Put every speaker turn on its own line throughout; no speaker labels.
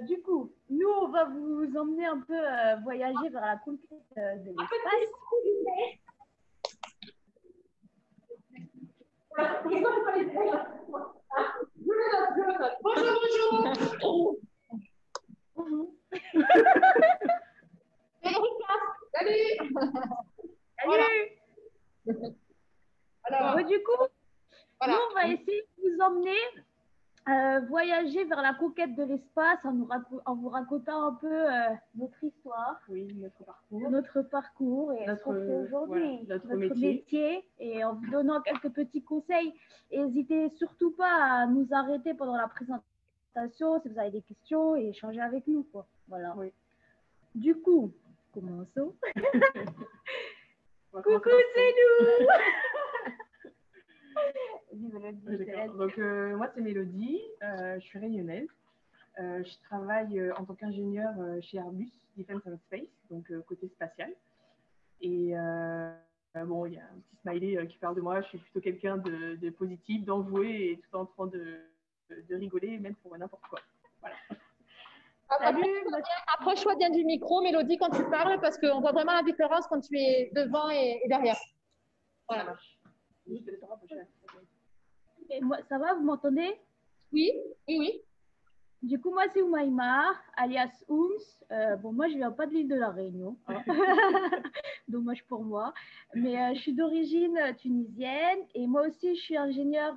Du coup, nous, on va vous emmener un peu voyager vers la conquête de l'espace.
Bonjour. Salut.
Salut. Alors, du coup, voilà. Nous, on va essayer de vous emmener voyager vers la conquête de l'espace en vous racontant un peu notre histoire, notre parcours et ce qu'on fait aujourd'hui, notre métier, et en vous donnant quelques petits conseils. N'hésitez surtout pas à nous arrêter pendant la présentation si vous avez des questions et échanger avec nous, quoi. Voilà. Oui. Du coup, commençons. Coucou, c'est nous.
Donc, moi, c'est Mélodie, je suis réunionnaise. Je travaille en tant qu'ingénieure chez Airbus Defence and Space, donc côté spatial. Et bon, il y a un petit smiley qui parle de moi. Je suis plutôt quelqu'un de positif, d'enjoué et tout en train de rigoler, même pour n'importe quoi. Voilà.
Approche-toi bien du micro, Mélodie, quand tu parles, parce qu'on voit vraiment la différence quand tu es devant et derrière. Voilà. Ça marche.
Et moi, ça va, vous m'entendez?
Oui, oui, oui.
Du coup, moi, c'est Oumaïma, alias Oums. Bon, moi, je viens pas de l'île de la Réunion. Hein. Dommage pour moi. Mais je suis d'origine tunisienne et moi aussi, je suis ingénieure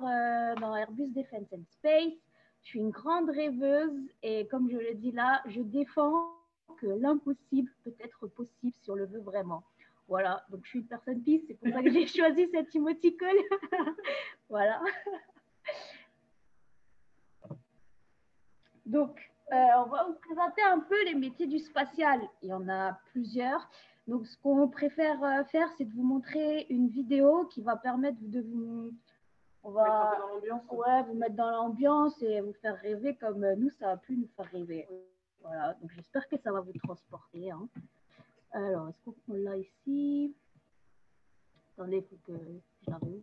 dans Airbus Defence and Space. Je suis une grande rêveuse et comme je le dis là, je défends que l'impossible peut être possible si on le veut vraiment. Voilà, donc je suis une personne pisse, c'est pour ça que j'ai choisi cette émoticône. Voilà. Donc, on va vous présenter un peu les métiers du spatial. Il y en a plusieurs. Donc, ce qu'on préfère faire, c'est de vous montrer une vidéo qui va permettre de vous... On va vous mettre dans l'ambiance et vous faire rêver comme nous, ça a pu nous faire rêver. Voilà, donc j'espère que ça va vous transporter. Hein. Alors, est-ce qu'on l'a ici? Attendez, il faut que j'arrive.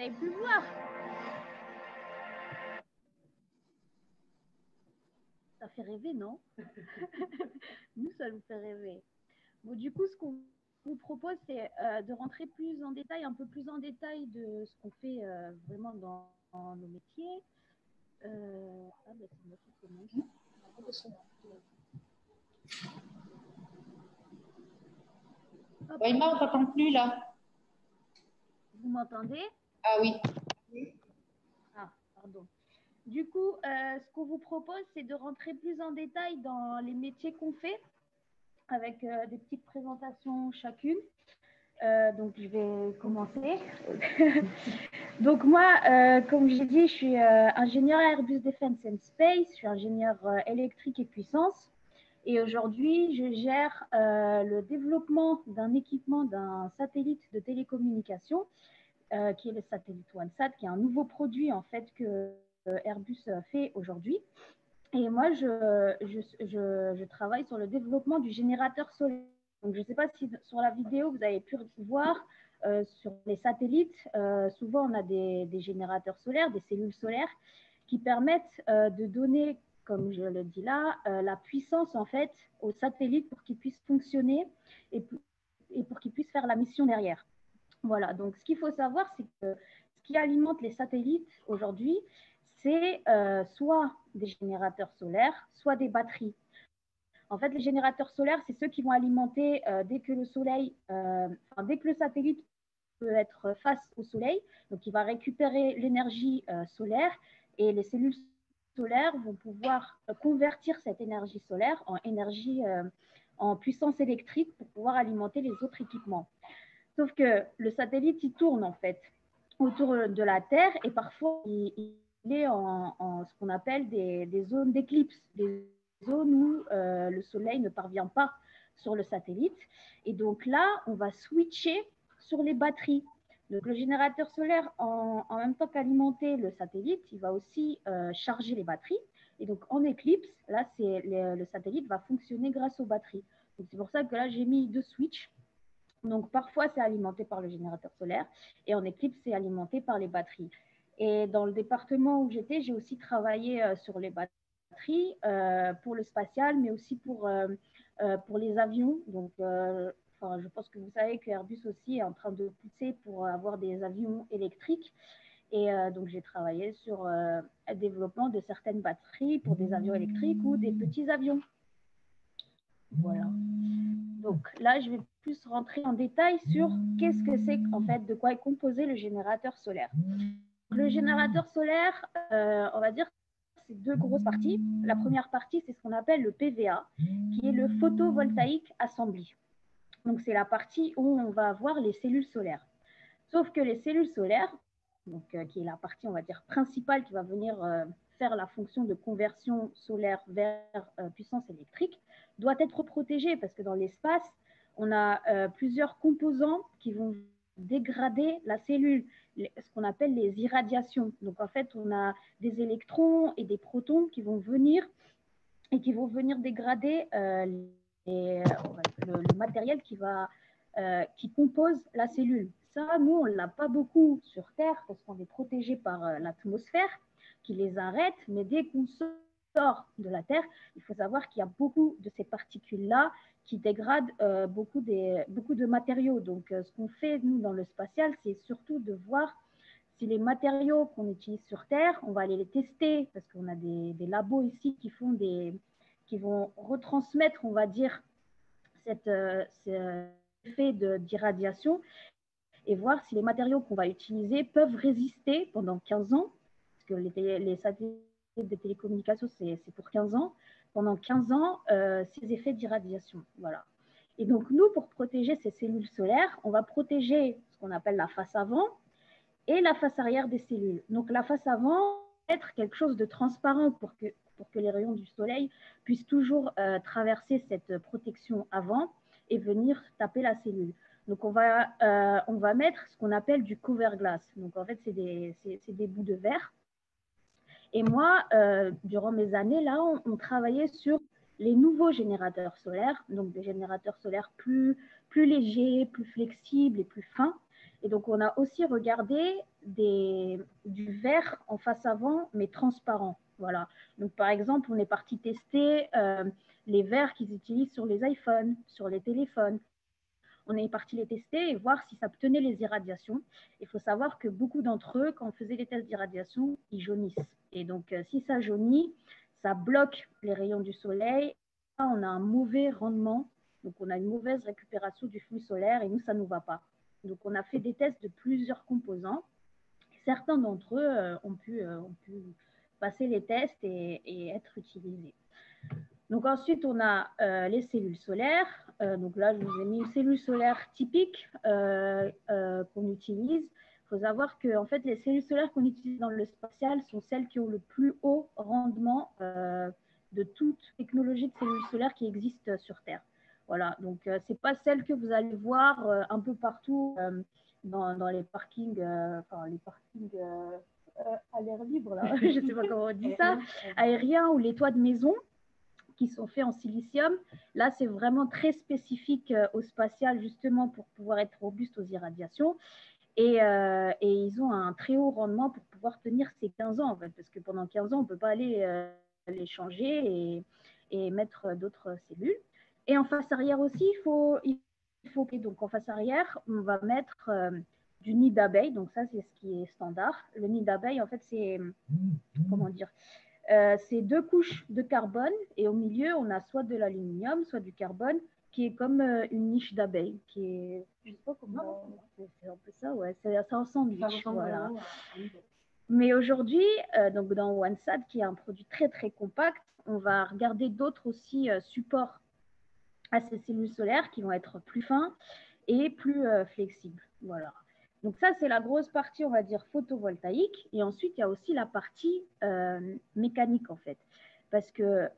avez pu voir. Ça fait rêver, non? Nous, ça nous fait rêver. Bon, du coup, ce qu'on vous propose, c'est de rentrer plus en détail, un peu plus en détail de ce qu'on fait vraiment dans nos métiers. Ah, bah, c'est moi qui commence.
Emma, on ne t'entend plus là.
Vous m'entendez?
Ah oui.
Ah, pardon. Du coup, ce qu'on vous propose, c'est de rentrer plus en détail dans les métiers qu'on fait, avec des petites présentations chacune. Donc, je vais commencer. Donc, moi, comme j'ai dit, je suis ingénieure à Airbus Defence and Space. Je suis ingénieure électrique et puissance. Et aujourd'hui, je gère le développement d'un équipement d'un satellite de télécommunication, qui est le satellite OneSat, qui est un nouveau produit en fait que Airbus fait aujourd'hui. Et moi, je travaille sur le développement du générateur solaire. Donc, je ne sais pas si sur la vidéo, vous avez pu voir sur les satellites, souvent on a des générateurs solaires, des cellules solaires qui permettent de donner, comme je le dis là, la puissance en fait aux satellites pour qu'ils puissent fonctionner et pour qu'ils puissent faire la mission derrière. Voilà, donc ce qu'il faut savoir, c'est que ce qui alimente les satellites aujourd'hui, c'est soit des générateurs solaires, soit des batteries. En fait, les générateurs solaires, c'est ceux qui vont alimenter dès que le soleil, dès que le satellite peut être face au soleil, donc il va récupérer l'énergie solaire et les cellules solaires vont pouvoir convertir cette énergie solaire en énergie, en puissance électrique pour pouvoir alimenter les autres équipements. Sauf que le satellite, il tourne en fait autour de la Terre et parfois il est en ce qu'on appelle des zones d'éclipse, des zones où le soleil ne parvient pas sur le satellite. Et donc là, on va switcher sur les batteries. Donc le générateur solaire, en même temps qu'alimenter le satellite, il va aussi charger les batteries. Et donc en éclipse, là, le satellite va fonctionner grâce aux batteries. Donc c'est pour ça que là, j'ai mis deux switches. Donc, parfois, c'est alimenté par le générateur solaire et en éclipse, c'est alimenté par les batteries. Et dans le département où j'étais, j'ai aussi travaillé sur les batteries pour le spatial, mais aussi pour les avions. Donc, je pense que vous savez que Airbus aussi est en train de pousser pour avoir des avions électriques. Et donc, j'ai travaillé sur le développement de certaines batteries pour des avions électriques ou des petits avions. Voilà. Donc là, je vais plus rentrer en détail sur qu'est-ce que c'est en fait, de quoi est composé le générateur solaire. Le générateur solaire, on va dire, c'est deux grosses parties. La première partie, c'est ce qu'on appelle le PVA, qui est le photovoltaïque assembly. Donc c'est la partie où on va avoir les cellules solaires. Sauf que les cellules solaires, donc, qui est la partie, on va dire, principale qui va venir faire la fonction de conversion solaire vers puissance électrique, doit être protégée parce que dans l'espace, on a plusieurs composants qui vont dégrader la cellule, ce qu'on appelle les irradiations. Donc en fait, on a des électrons et des protons qui vont venir et qui vont venir dégrader le matériel qui compose la cellule. Ça, nous, on ne l'a pas beaucoup sur Terre parce qu'on est protégé par l'atmosphère qui les arrête, mais dès qu'on sort de la Terre, il faut savoir qu'il y a beaucoup de ces particules-là qui dégradent beaucoup de matériaux. Donc, ce qu'on fait, nous, dans le spatial, c'est surtout de voir si les matériaux qu'on utilise sur Terre, on va aller les tester parce qu'on a des labos ici qui vont retransmettre, on va dire, cet effet d'irradiation et voir si les matériaux qu'on va utiliser peuvent résister pendant 15 ans, parce que les satellites de télécommunications, c'est pour 15 ans, pendant 15 ans, ces effets d'irradiation. Voilà. Et donc, nous, pour protéger ces cellules solaires, on va protéger ce qu'on appelle la face avant et la face arrière des cellules. Donc, la face avant va être quelque chose de transparent pour que les rayons du soleil puissent toujours traverser cette protection avant et venir taper la cellule. Donc, on va mettre ce qu'on appelle du cover glass. Donc, en fait, c'est des bouts de verre. Et moi, durant mes années, là, on travaillait sur les nouveaux générateurs solaires, donc des générateurs solaires plus légers, plus flexibles et plus fins. Et donc, on a aussi regardé du verre en face avant, mais transparent. Voilà. Donc, par exemple, on est parti tester les verres qu'ils utilisent sur les iPhones, sur les téléphones. On est parti les tester et voir si ça tenait les irradiations. Il faut savoir que beaucoup d'entre eux, quand on faisait les tests d'irradiation, ils jaunissent. Et donc, si ça jaunit, ça bloque les rayons du soleil. Là, on a un mauvais rendement. Donc, on a une mauvaise récupération du flux solaire et nous, ça ne nous va pas. Donc, on a fait des tests de plusieurs composants. Certains d'entre eux ont pu passer les tests et être utilisés. Donc ensuite, on a les cellules solaires. Donc là, je vous ai mis une cellule solaire typique qu'on utilise. Il faut savoir que en fait, les cellules solaires qu'on utilise dans le spatial sont celles qui ont le plus haut rendement de toute technologie de cellules solaires qui existe sur Terre. Voilà, donc ce n'est pas celle que vous allez voir un peu partout dans les parkings, à l'air libre, là. Je ne sais pas comment on dit ça, aériens ou les toits de maison qui sont faits en silicium. Là, c'est vraiment très spécifique au spatial, justement, pour pouvoir être robuste aux irradiations. Et ils ont un très haut rendement pour pouvoir tenir ces 15 ans, en fait, parce que pendant 15 ans, on ne peut pas aller les changer et mettre d'autres cellules. Et en face arrière aussi, donc en face arrière, on va mettre du nid d'abeille. Donc ça, c'est ce qui est standard. Le nid d'abeille, en fait, c'est, comment dire, c'est 2 couches de carbone et au milieu, on a soit de l'aluminium, soit du carbone, qui est comme une niche d'abeille, qui est, je sais pas comment, c'est un peu ça, ouais, ça ressemble, voilà. Mais aujourd'hui, donc dans OneSat, qui est un produit très très compact, on va regarder d'autres aussi supports à ces cellules solaires qui vont être plus fins et plus flexibles, voilà. Donc ça, c'est la grosse partie, on va dire, photovoltaïque. Et ensuite, il y a aussi la partie mécanique, en fait. Parce que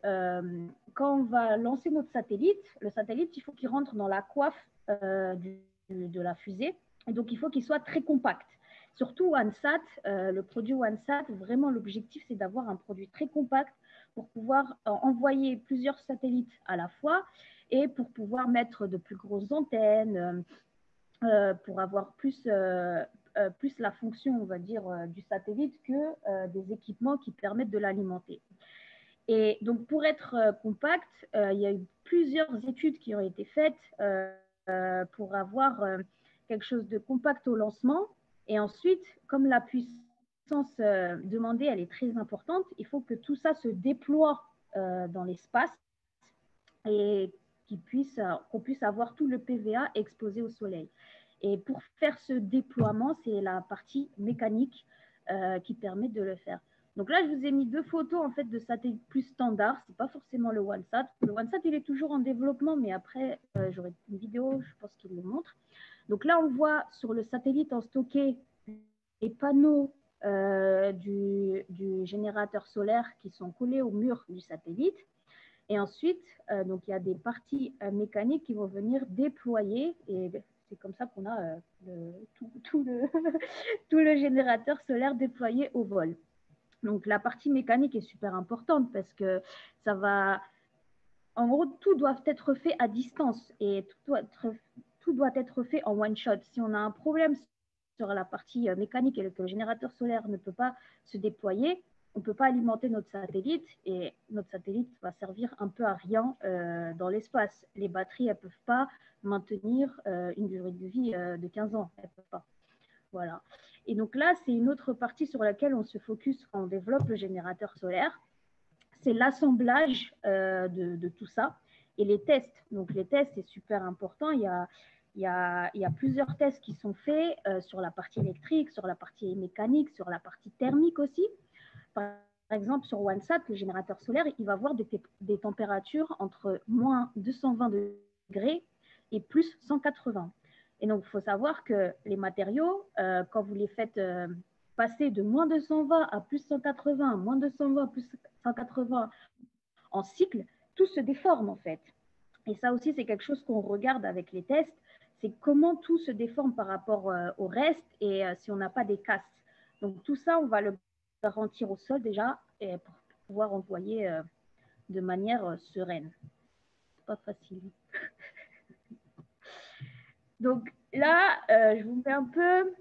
quand on va lancer notre satellite, le satellite, il faut qu'il rentre dans la coiffe de la fusée. Et donc, il faut qu'il soit très compact. Surtout OneSat, le produit OneSat, vraiment, l'objectif, c'est d'avoir un produit très compact pour pouvoir envoyer plusieurs satellites à la fois et pour pouvoir mettre de plus grosses antennes, pour avoir plus la fonction, on va dire, du satellite que des équipements qui permettent de l'alimenter. Et donc, pour être compact, il y a eu plusieurs études qui ont été faites pour avoir quelque chose de compact au lancement. Et ensuite, comme la puissance demandée, elle est très importante, il faut que tout ça se déploie dans l'espace et qu'on puisse avoir tout le PVA exposé au soleil. Et pour faire ce déploiement, c'est la partie mécanique qui permet de le faire. Donc là, je vous ai mis 2 photos en fait de satellites plus standards. Ce n'est pas forcément le OneSat. Le OneSat, il est toujours en développement, mais après, j'aurai une vidéo, je pense qu'il le montre. Donc là, on voit sur le satellite en stocké les panneaux du générateur solaire qui sont collés au mur du satellite. Et ensuite, donc il y a des parties mécaniques qui vont venir déployer, et c'est comme ça qu'on a tout le générateur solaire déployé au vol. Donc la partie mécanique est super importante parce que ça va, en gros, tout doit être fait à distance et tout doit être fait en one shot. Si on a un problème sur la partie mécanique et que le générateur solaire ne peut pas se déployer, on ne peut pas alimenter notre satellite et notre satellite va servir un peu à rien dans l'espace. Les batteries, elles ne peuvent pas maintenir une durée de vie de 15 ans. Elles ne peuvent pas. Voilà. Et donc là, c'est une autre partie sur laquelle on se focus quand on développe le générateur solaire. C'est l'assemblage de tout ça et les tests. Donc les tests, c'est super important. Il y a plusieurs tests qui sont faits sur la partie électrique, sur la partie mécanique, sur la partie thermique aussi. Par exemple, sur OneSat, le générateur solaire, il va avoir des températures entre moins 220 degrés et plus 180. Et donc, il faut savoir que les matériaux, quand vous les faites passer de moins 220 à plus 180, moins 220 à plus 180 en cycle, tout se déforme en fait. Et ça aussi, c'est quelque chose qu'on regarde avec les tests, c'est comment tout se déforme par rapport au reste et si on n'a pas des casses. Donc, tout ça, on va le garantir au sol déjà et pour pouvoir envoyer de manière sereine. C'est pas facile. Donc là, je vous mets un peu,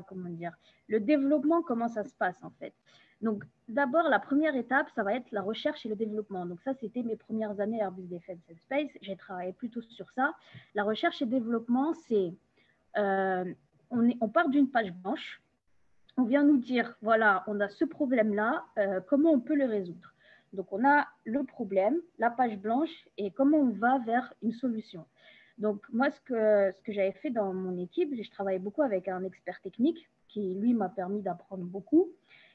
comment dire, le développement, comment ça se passe en fait. Donc d'abord, la première étape, ça va être la recherche et le développement. Donc ça, c'était mes premières années à Airbus Defence and Space. J'ai travaillé plutôt sur ça. La recherche et développement, c'est, on part d'une page blanche. On vient nous dire, voilà, on a ce problème-là, comment on peut le résoudre? Donc, on a le problème, la page blanche, et comment on va vers une solution. Donc, moi, ce que j'avais fait dans mon équipe, je travaillais beaucoup avec un expert technique qui, lui, m'a permis d'apprendre beaucoup.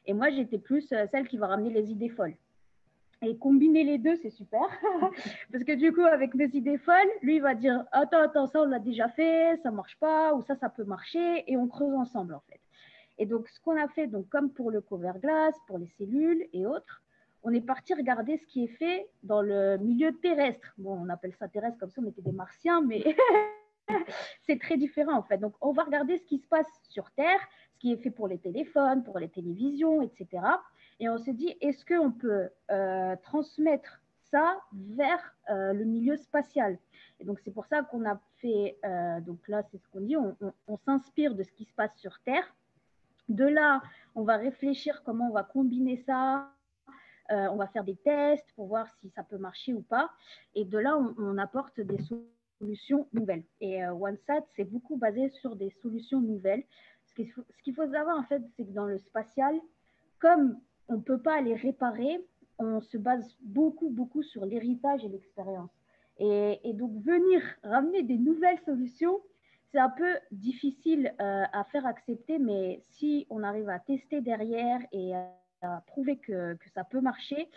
Et moi, j'étais plus celle qui va ramener les idées folles. Et combiner les deux, c'est super. Parce que du coup, avec mes idées folles, lui, il va dire, attends, ça, on l'a déjà fait, ça marche pas, ou ça peut marcher, et on creuse ensemble, en fait. Et donc, ce qu'on a fait, donc, comme pour le cover glass, pour les cellules et autres, on est parti regarder ce qui est fait dans le milieu terrestre. Bon, on appelle ça terrestre comme ça, on était des martiens, mais c'est très différent en fait. Donc, on va regarder ce qui se passe sur Terre, ce qui est fait pour les téléphones, pour les télévisions, etc. Et on s'est dit, est-ce qu'on peut transmettre ça vers le milieu spatial? Et donc, c'est pour ça qu'on a fait, donc là, c'est ce qu'on dit, on s'inspire de ce qui se passe sur Terre. De là, on va réfléchir comment on va combiner ça. On va faire des tests pour voir si ça peut marcher ou pas. Et de là, on apporte des solutions nouvelles. Et OneSat, c'est beaucoup basé sur des solutions nouvelles. Ce qu'il faut savoir, en fait, c'est que dans le spatial, comme on ne peut pas les réparer, on se base beaucoup sur l'héritage et l'expérience. Et donc, venir ramener des nouvelles solutions, c'est un peu difficile à faire accepter, mais si on arrive à tester derrière et à prouver que ça peut marcher,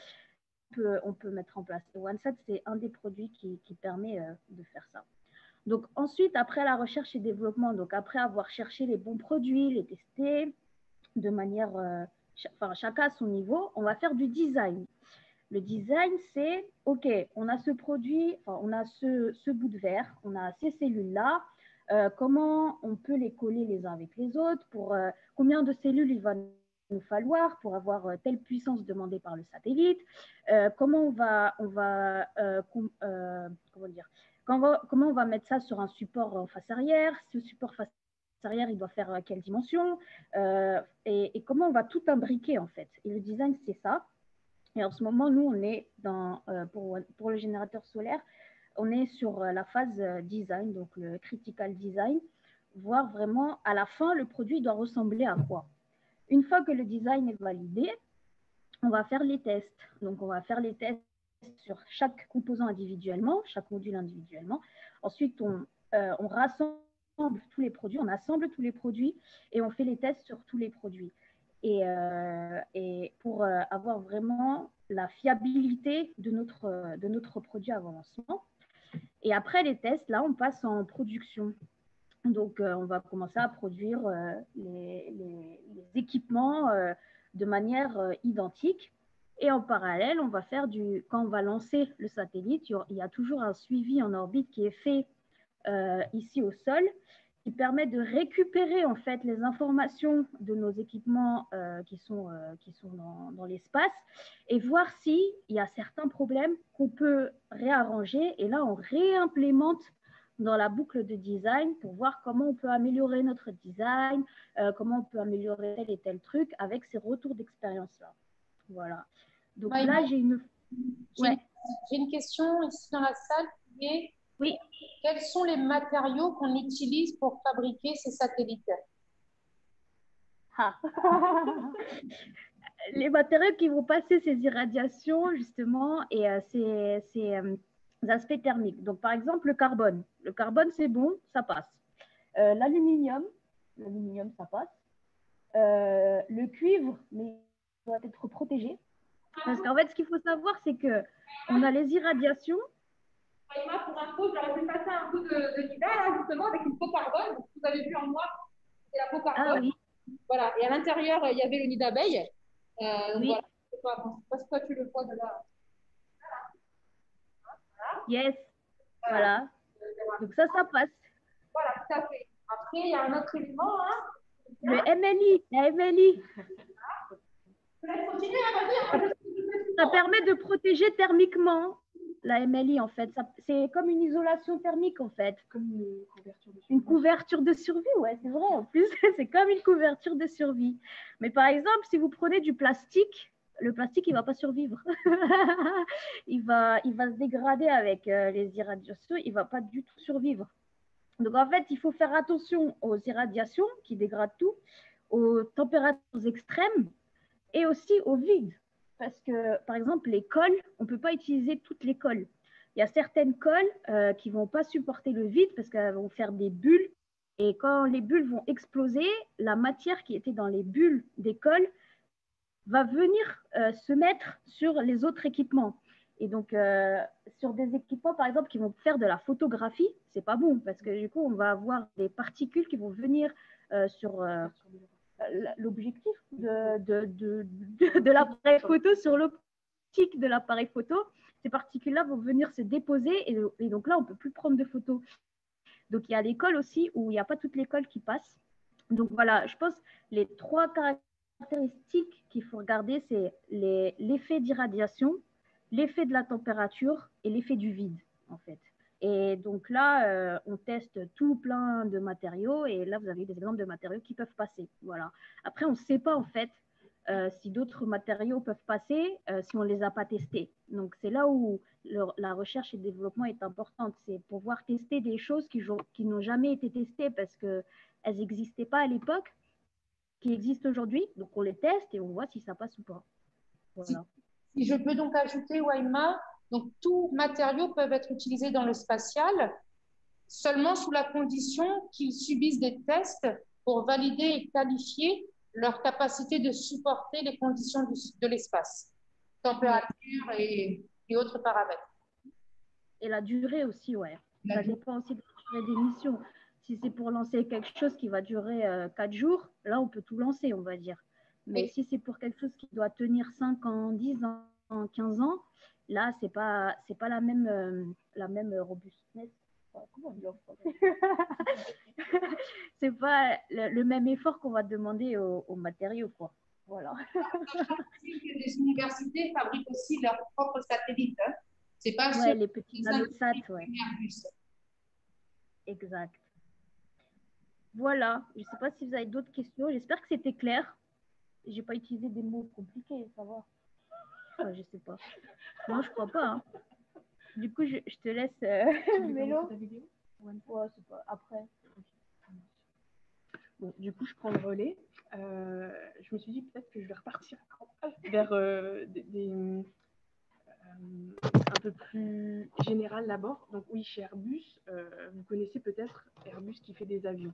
on peut mettre en place. Et OneSat, c'est un des produits qui permet de faire ça. Donc ensuite, après la recherche et développement, donc après avoir cherché les bons produits, les tester de manière, chacun à son niveau, on va faire du design. Le design, c'est, OK, on a ce produit, on a ce bout de verre, on a ces cellules-là, comment on peut les coller les uns avec les autres, pour combien de cellules il va nous falloir pour avoir telle puissance demandée par le satellite, comment on va comment dire, comment on va mettre ça sur un support en face arrière, ce support face arrière, il doit faire quelle dimension, et comment on va tout imbriquer en fait. Et le design, c'est ça. Et en ce moment, nous, on est pour le générateur solaire, on est sur la phase design, donc le critical design, voir vraiment à la fin, le produit doit ressembler à quoi. Une fois que le design est validé, on va faire les tests. Donc, on va faire les tests sur chaque composant individuellement, chaque module individuellement. Ensuite, on rassemble tous les produits, on assemble tous les produits et on fait les tests sur tous les produits. Et pour avoir vraiment la fiabilité de notre produit avant lancement. Et après les tests, là, on passe en production. Donc, on va commencer à produire les équipements de manière identique. Et en parallèle, on va faire quand on va lancer le satellite, il y a toujours un suivi en orbite qui est fait ici au sol, qui permet de récupérer en fait les informations de nos équipements qui sont dans l'espace et voir s'il y a certains problèmes qu'on peut réarranger. Et là, on réimplémente dans la boucle de design pour voir comment on peut améliorer notre design, comment on peut améliorer tel et tel truc avec ces retours d'expérience-là. Voilà. Donc là, j'ai une
question ici dans la salle qui est
oui.
Quels sont les matériaux qu'on utilise pour fabriquer ces satellites?
Les matériaux qui vont passer ces irradiations, justement, et ces aspects thermiques. Donc, par exemple, le carbone. Le carbone, c'est bon, ça passe. L'aluminium, ça passe. Le cuivre, mais il doit être protégé. Parce qu'en fait, ce qu'il faut savoir, c'est qu'on a les irradiations.
Pour info, j'aurais pu passer un coup de l'hiver, justement, avec une peau carbone. Vous avez vu en noir, c'est la peau carbone.
Ah, oui.
Voilà. Et à l'intérieur, il y avait le nid d'abeille.
Oui.
Voilà. Je sais pas si toi tu le vois de là.
Voilà. Yes. Voilà. Donc ça passe.
Voilà, tout à fait. Après, il y a un autre élément. Hein.
Le MLI, la MLI.
Je vais continuer à dire.
Ça permet de protéger thermiquement. la MLI, en fait. C'est comme une isolation thermique, en fait.
Comme une couverture de survie.
Une couverture de survie, ouais, c'est vrai. En plus, c'est comme une couverture de survie. Mais par exemple, si vous prenez du plastique, le plastique, il ne va pas survivre. il va se dégrader avec les irradiations. Il ne va pas du tout survivre. Donc, en fait, il faut faire attention aux irradiations qui dégradent tout, aux températures extrêmes et aussi au vide. Parce que, par exemple, les cols, on ne peut pas utiliser toutes les cols. Il y a certaines cols qui ne vont pas supporter le vide parce qu'elles vont faire des bulles. Et quand les bulles vont exploser, la matière qui était dans les bulles des cols va venir se mettre sur les autres équipements. Et donc, sur des équipements, par exemple, qui vont faire de la photographie, c'est pas bon parce que du coup, on va avoir des particules qui vont venir sur l'objectif de l'appareil photo, sur l'optique de l'appareil photo. Ces particules-là vont venir se déposer et donc là, on ne peut plus prendre de photos. Donc, il y a l'école aussi où il n'y a pas toute l'école qui passe. Donc, voilà, je pense les 3 caractéristiques qu'il faut regarder, c'est l'effet d'irradiation, l'effet de la température et l'effet du vide, en fait. Et donc là, on teste tout plein de matériaux et là, vous avez des exemples de matériaux qui peuvent passer. Voilà. Après, on ne sait pas, en fait, si d'autres matériaux peuvent passer si on ne les a pas testés. Donc, c'est là où la recherche et le développement est importante. C'est pouvoir tester des choses qui n'ont jamais été testées parce qu'elles n'existaient pas à l'époque, qui existent aujourd'hui. Donc, on les teste et on voit si ça passe ou pas. Voilà.
Si je peux donc ajouter, Waima, donc tous matériaux peuvent être utilisés dans le spatial seulement sous la condition qu'ils subissent des tests pour valider et qualifier leur capacité de supporter les conditions de l'espace, température et autres paramètres.
Et la durée aussi, ouais. Ça dépend aussi de la durée des missions. Si c'est pour lancer quelque chose qui va durer 4 jours, là, on peut tout lancer, on va dire. Mais si c'est pour quelque chose qui doit tenir 5 ans, 10 ans, 15 ans, là, c'est pas la même robustesse. Comment on dit en français? C'est pas le même effort qu'on va demander aux matériaux, quoi. Voilà.
Les universités fabriquent aussi leurs propres satellites. Hein. C'est pas
ouais, les petits nanosats, ouais.
Airbus.
Exact. Voilà. Je ne sais pas si vous avez d'autres questions. J'espère que c'était clair. Je n'ai pas utilisé des mots compliqués, ça va. Ouais, je sais pas. Non, je crois pas. Hein. Du coup, je te laisse, Mélo. Ouais, c'est pas après.
Bon, du coup, je prends le relais. Je me suis dit peut-être que je vais repartir vers un peu plus général d'abord. Donc oui, chez Airbus, vous connaissez peut-être Airbus qui fait des avions.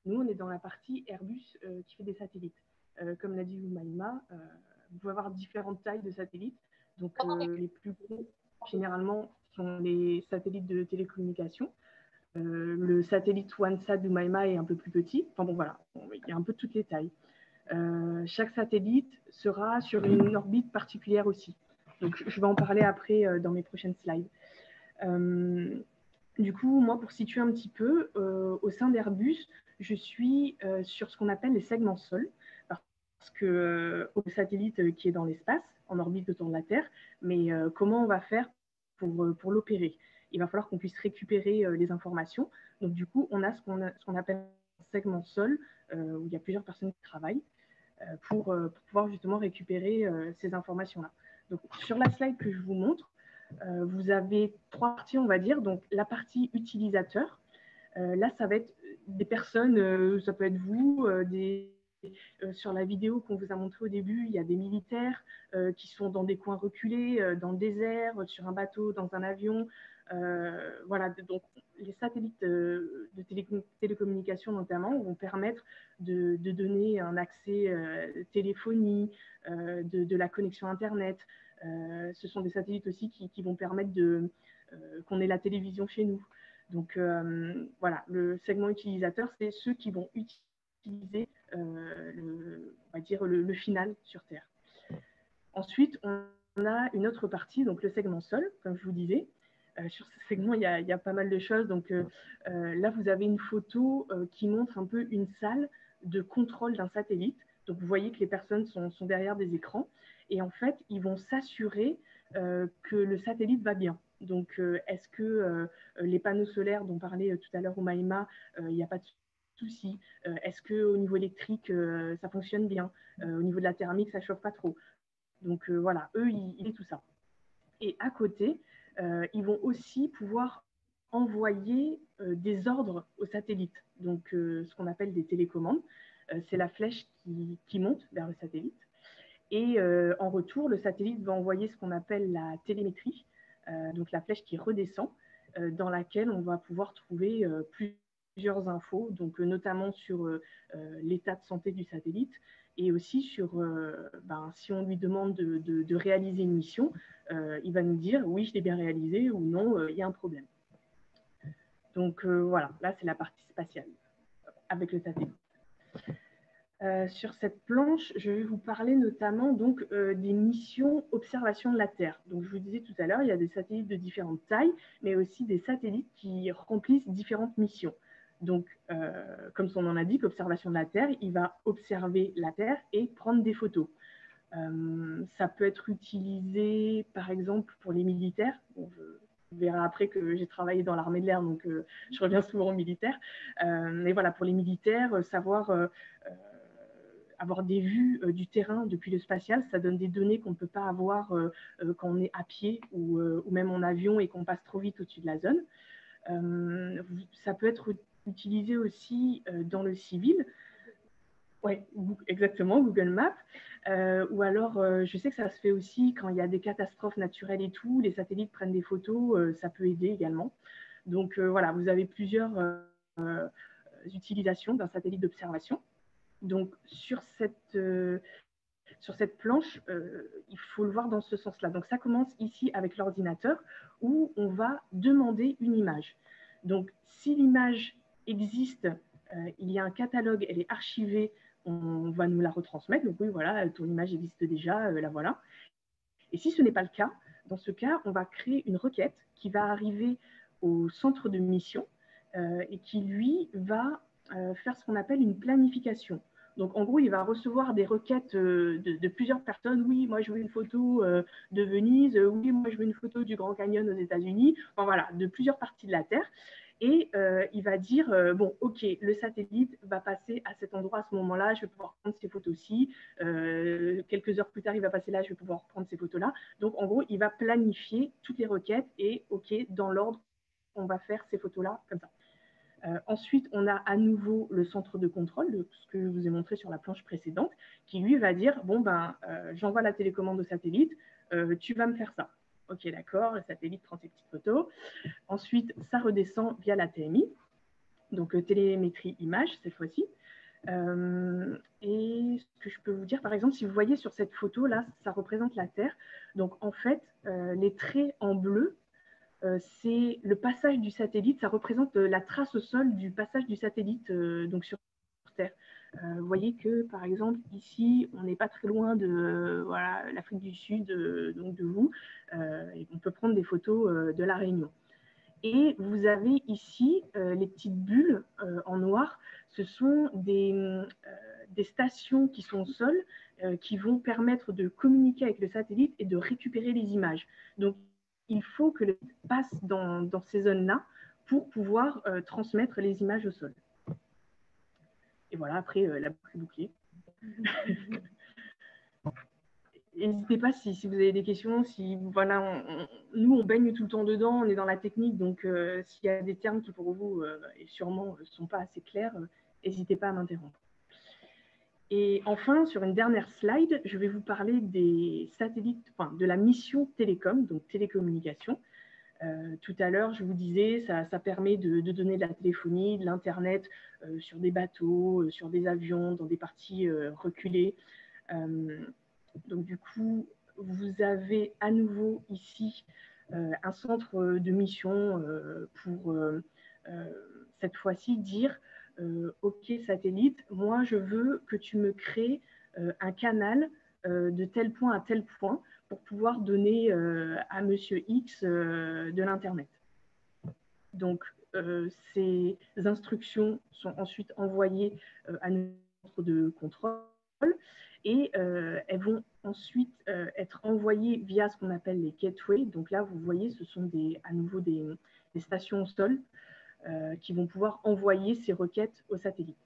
Nous, on est dans la partie Airbus qui fait des satellites. Comme l'a dit Maïma, vous pouvez avoir différentes tailles de satellites. Donc les plus gros, généralement, sont les satellites de télécommunication. Le satellite OneSat d'Umaima est un peu plus petit. Enfin bon, voilà, il y a un peu toutes les tailles. Chaque satellite sera sur une orbite particulière aussi. Donc, je vais en parler après dans mes prochaines slides. Du coup, moi, pour situer un petit peu, au sein d'Airbus, je suis sur ce qu'on appelle les segments sol, parce que le satellite qui est dans l'espace, en orbite autour de la Terre, mais comment on va faire pour l'opérer? Il va falloir qu'on puisse récupérer les informations. Donc, du coup, on a ce qu'on appelle un segment sol, où il y a plusieurs personnes qui travaillent pour pouvoir justement récupérer ces informations-là. Donc, sur la slide que je vous montre, vous avez 3 parties, on va dire. Donc, la partie utilisateur, là, ça va être des personnes, ça peut être vous, sur la vidéo qu'on vous a montrée au début, il y a des militaires qui sont dans des coins reculés, dans le désert, sur un bateau, dans un avion. Voilà, donc les satellites de télécommunication notamment vont permettre de donner un accès téléphonie, de la connexion Internet. Ce sont des satellites aussi qui vont permettre qu'on ait la télévision chez nous. Donc voilà, le segment utilisateur, c'est ceux qui vont utiliser on va dire le final sur Terre. Ensuite, on a une autre partie, donc le segment sol, comme je vous disais. Sur ce segment, il y a pas mal de choses. Donc là, vous avez une photo qui montre un peu une salle de contrôle d'un satellite. Donc vous voyez que les personnes sont derrière des écrans. Et en fait, ils vont s'assurer que le satellite va bien. Donc, est-ce que les panneaux solaires dont parlait tout à l'heure Oumaima, il n'y a pas de souci? Est-ce qu'au niveau électrique, ça fonctionne bien? Au niveau de la thermique, ça ne chauffe pas trop? Donc, voilà, eux, ils tout ça. Et à côté, ils vont aussi pouvoir envoyer des ordres au satellite, donc ce qu'on appelle des télécommandes. C'est la flèche qui monte vers le satellite. Et en retour, le satellite va envoyer ce qu'on appelle la télémétrie, donc la flèche qui redescend, dans laquelle on va pouvoir trouver plusieurs infos, donc notamment sur l'état de santé du satellite, et aussi sur, si on lui demande de réaliser une mission, il va nous dire oui, je l'ai bien réalisé, ou non, il y a un problème. Donc voilà, là c'est la partie spatiale avec le satellite. Sur cette planche, je vais vous parler notamment donc, des missions observation de la Terre. Donc, je vous disais tout à l'heure, il y a des satellites de différentes tailles, mais aussi des satellites qui remplissent différentes missions. Donc, comme son nom l'indique, observation de la Terre, il va observer la Terre et prendre des photos. Ça peut être utilisé, par exemple, pour les militaires. Bon, vous verrez après que j'ai travaillé dans l'armée de l'air, donc je reviens souvent aux militaires. Mais voilà, pour les militaires, savoir avoir des vues du terrain depuis le spatial, ça donne des données qu'on ne peut pas avoir quand on est à pied ou même en avion et qu'on passe trop vite au-dessus de la zone. Ça peut être utilisé aussi dans le civil. Oui, exactement, Google Maps. Ou alors, je sais que ça se fait aussi quand il y a des catastrophes naturelles et tout, les satellites prennent des photos, ça peut aider également. Donc voilà, vous avez plusieurs utilisations d'un satellite d'observation. Donc sur cette planche, il faut le voir dans ce sens-là. Donc ça commence ici avec l'ordinateur où on va demander une image. Donc si l'image existe, il y a un catalogue, elle est archivée, on va nous la retransmettre. Donc oui, voilà, ton image existe déjà, la voilà. Et si ce n'est pas le cas, dans ce cas, on va créer une requête qui va arriver au centre de mission et qui, lui, va faire ce qu'on appelle une planification. Donc, en gros, il va recevoir des requêtes de plusieurs personnes. Oui, moi, je veux une photo de Venise. Oui, moi, je veux une photo du Grand Canyon aux États-Unis. Enfin, voilà, de plusieurs parties de la Terre. Et il va dire, bon, OK, le satellite va passer à cet endroit à ce moment-là, je vais pouvoir prendre ces photos-ci. Quelques heures plus tard, il va passer là, je vais pouvoir prendre ces photos-là. Donc, en gros, il va planifier toutes les requêtes et, OK, dans l'ordre, on va faire ces photos-là comme ça. Ensuite, on a à nouveau le centre de contrôle, ce que je vous ai montré sur la planche précédente, qui lui va dire, bon, j'envoie la télécommande au satellite, tu vas me faire ça. OK, d'accord, le satellite prend ses petites photos. Ensuite, ça redescend via la TMI, donc télémétrie image cette fois-ci. Et ce que je peux vous dire, par exemple, si vous voyez sur cette photo, là, ça représente la Terre. Donc, en fait, les traits en bleu, c'est le passage du satellite, ça représente la trace au sol du passage du satellite donc sur Terre. Vous voyez que, par exemple, ici, on n'est pas très loin de voilà, l'Afrique du Sud, donc de vous, et on peut prendre des photos de la Réunion. Et vous avez ici les petites bulles en noir, ce sont des stations qui sont au sol, qui vont permettre de communiquer avec le satellite et de récupérer les images. Donc, il faut que le satellite passe dans ces zones-là pour pouvoir transmettre les images au sol. Et voilà, après, la boucle est bouclée. N'hésitez pas si vous avez des questions. Si, voilà, nous, on baigne tout le temps dedans, on est dans la technique. Donc, s'il y a des termes qui, pour vous, et sûrement, ne sont pas assez clairs, n'hésitez pas à m'interrompre. Et enfin, sur une dernière slide, je vais vous parler des satellites, enfin, de la mission télécom, donc télécommunication. Tout à l'heure, je vous disais, ça permet de donner de la téléphonie, de l'Internet sur des bateaux, sur des avions, dans des parties reculées. Donc, du coup, vous avez à nouveau ici un centre de mission pour cette fois-ci dire OK, satellite, moi, je veux que tu me crées un canal de tel point à tel point pour pouvoir donner à Monsieur X de l'Internet. Donc, ces instructions sont ensuite envoyées à notre centre de contrôle et elles vont ensuite être envoyées via ce qu'on appelle les gateways. Donc là, vous voyez, ce sont à nouveau des stations au sol qui vont pouvoir envoyer ces requêtes au satellite.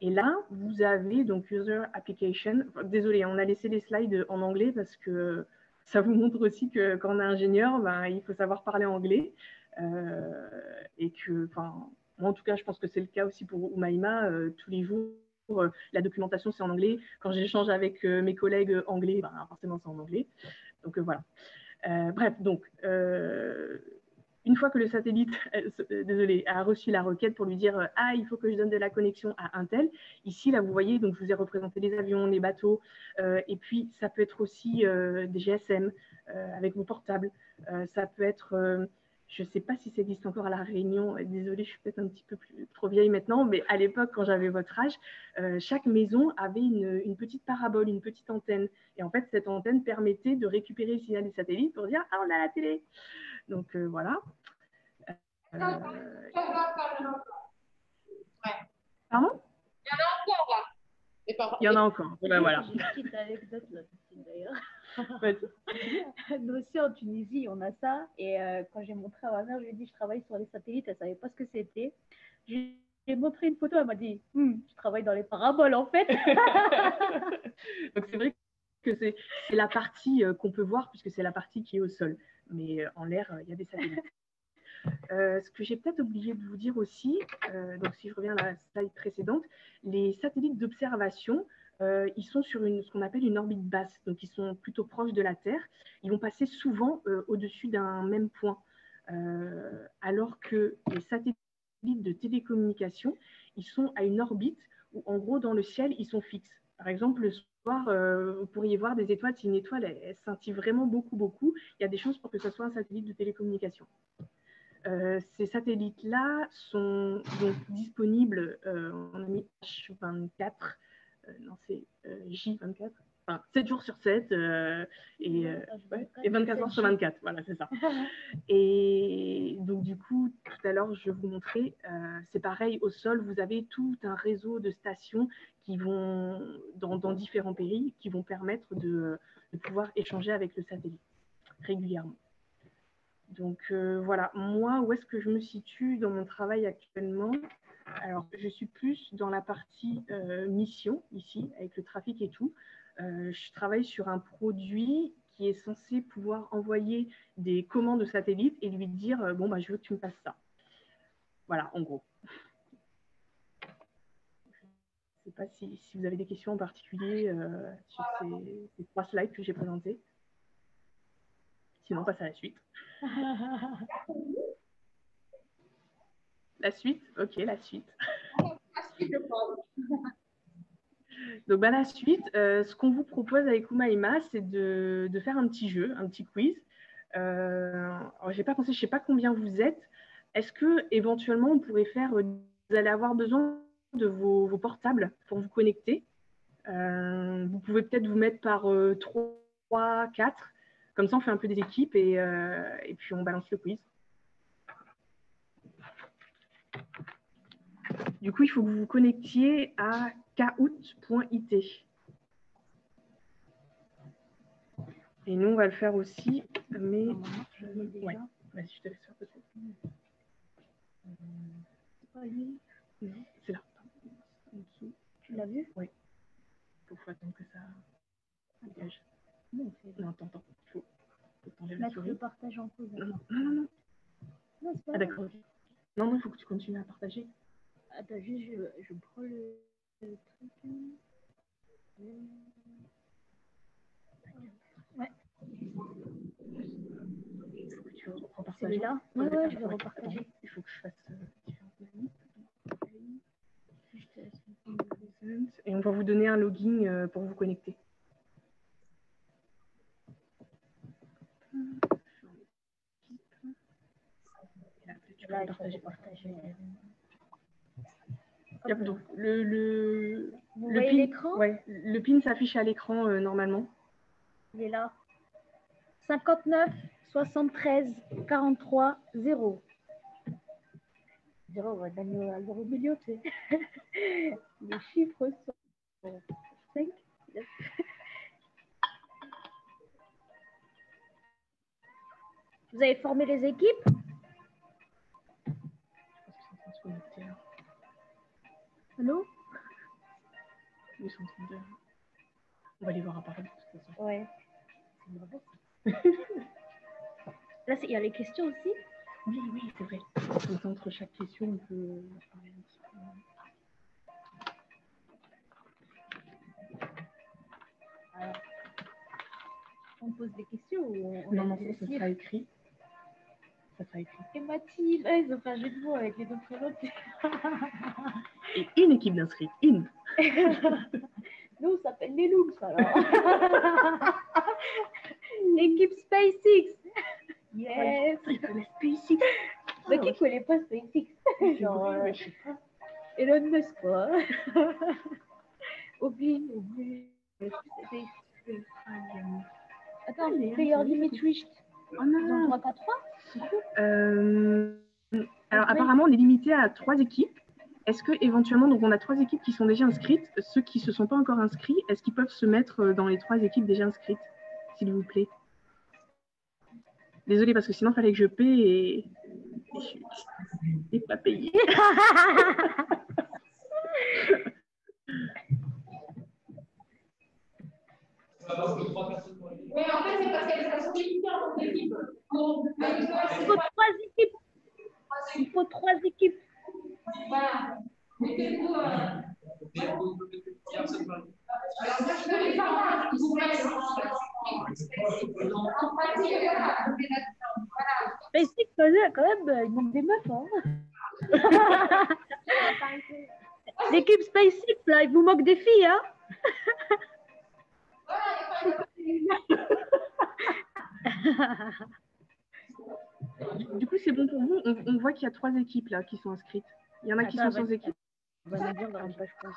Et là, vous avez donc User Application. Désolé, on a laissé les slides en anglais parce que ça vous montre aussi que quand on est ingénieur, ben, il faut savoir parler anglais. Et que, moi en tout cas, je pense que c'est le cas aussi pour Umaima. Tous les jours, la documentation, c'est en anglais. Quand j'échange avec mes collègues anglais, ben, forcément, c'est en anglais. Donc voilà. Bref, donc, une fois que le satellite a reçu la requête pour lui dire « Ah, il faut que je donne de la connexion à un tel », ici, là, vous voyez, donc, je vous ai représenté les avions, les bateaux, et puis ça peut être aussi des GSM avec vos portables. Ça peut être, je ne sais pas si ça existe encore à La Réunion, désolée, je suis peut-être un petit peu trop vieille maintenant, mais à l'époque, quand j'avais votre âge, chaque maison avait une petite parabole, une petite antenne. Et en fait, cette antenne permettait de récupérer le signal des satellites pour dire « Ah, on a la télé !» Donc, voilà. Pardon?
Il y en a encore là.
Il y en a encore. Ben, voilà.
J'ai une petite anecdote là-dessus d'ailleurs. Nous aussi en Tunisie, on a ça. Et quand j'ai montré à ma mère, je lui ai dit je travaille sur les satellites, elle ne savait pas ce que c'était. J'ai montré une photo, elle m'a dit je travaille dans les paraboles en fait.
Donc c'est vrai que c'est la partie qu'on peut voir puisque c'est la partie qui est au sol. Mais en l'air, il y a des satellites. Ce que j'ai peut-être oublié de vous dire aussi, donc si je reviens à la slide précédente, les satellites d'observation, ils sont sur ce qu'on appelle une orbite basse, donc ils sont plutôt proches de la Terre. Ils vont passer souvent au-dessus d'un même point, alors que les satellites de télécommunication, ils sont à une orbite où, en gros, dans le ciel, ils sont fixes. Par exemple, le soir, vous pourriez voir des étoiles. Si une étoile, elle scintille vraiment beaucoup, beaucoup, il y a des chances pour que ce soit un satellite de télécommunication. Ces satellites-là sont donc disponibles, on a mis H24, non c'est J24, enfin 7 jours sur 7 et 24 heures sur 24, voilà c'est ça. Et donc du coup, tout à l'heure je vous montrais, c'est pareil au sol, vous avez tout un réseau de stations qui vont dans différents pays, qui vont permettre de pouvoir échanger avec le satellite régulièrement. Donc voilà, moi, où est-ce que je me situe dans mon travail actuellement? Alors, je suis plus dans la partie mission, ici, avec le trafic et tout. Je travaille sur un produit qui est censé pouvoir envoyer des commandes au satellite et lui dire bon, bah, je veux que tu me passes ça. Voilà, en gros. Je ne sais pas si vous avez des questions en particulier sur ces 3 slides que j'ai présentés. Sinon, on passe à la suite. La suite? Ok, la suite. Donc, bah, la suite, ce qu'on vous propose avec Umaima, c'est de faire un petit jeu, un petit quiz. Alors, j'ai pas pensé, je ne sais pas combien vous êtes. Est-ce que éventuellement on pourrait faire, vous allez avoir besoin de vos portables pour vous connecter. Vous pouvez peut-être vous mettre par 3, 4. Comme ça, on fait un peu des équipes et puis on balance le quiz. Du coup, il faut que vous vous connectiez à kahoot.it. Et nous, on va le faire aussi, mais... Ouais, vas-y, je te laisse faire peut-être. C'est là.
Tu l'as vu?
Oui. Il faut attendre que ça dégage. Non, attends. Il faut
mettre le partage en pause.
Non, c'est pas d'accord. Non, il faut que tu continues à partager.
Attends, juste, je prends le truc. Ouais.
Tu repartages.
Celui-là? Ouais, je vais repartager.
Il faut que je fasse différentes manips. Et on va vous donner un login pour vous connecter.
Là, je vais partager.
Donc, le
voyez l'écran?
Ouais, le PIN s'affiche à l'écran normalement.
Il est là. 59 73 43 0. 0, on va donner à 0 milieu, tu sais. Les chiffres sont... 5. Vous avez formé les équipes? Allô?
Ils sont en train de... On va les voir apparaître de toute façon.
Ouais. Là, il y a les questions aussi?
Oui, oui, c'est vrai. Comme ça, entre chaque question, on peut parler un petit peu.
Alors, on pose des questions ou on
Non, ça sera écrit. Ça sera écrit.
Et Mathilde, ils ont fait un jeu de mots avec les deux prénoms.
Et une équipe d'inscrits, une.
Nous, on s'appelle les Looms, alors. L'équipe SpaceX. Yes.
Ils connaissent SpaceX.
Mais qui connaît pas SpaceX? Genre,
je sais pas.
Elon Musk, quoi. Oublie. Attends, player limit reached.
Oh
Ils ont
non.
droit qu'à 3?
Alors, apparemment, on est limité à 3 équipes. Est-ce que éventuellement, donc on a 3 équipes qui sont déjà inscrites. Ceux qui ne se sont pas encore inscrits, est-ce qu'ils peuvent se mettre dans les 3 équipes déjà inscrites, s'il vous plaît? Désolée, parce que sinon, il fallait que je paie et je n'ai pas payé.
Oui, en fait, c'est parce qu'elles sont limitées en équipe.
Il faut 3 équipes. Il faut 3 équipes.
Voilà. Mettez-vous.
SpaceX, quand même, il manque des meufs. Hein. L'équipe SpaceX, là, il vous manque des filles. Hein.
Du coup, c'est bon pour vous. On voit qu'il y a 3 équipes là qui sont inscrites. Il y en a qui sont sans équipe.
On va nous dire dans la page 15.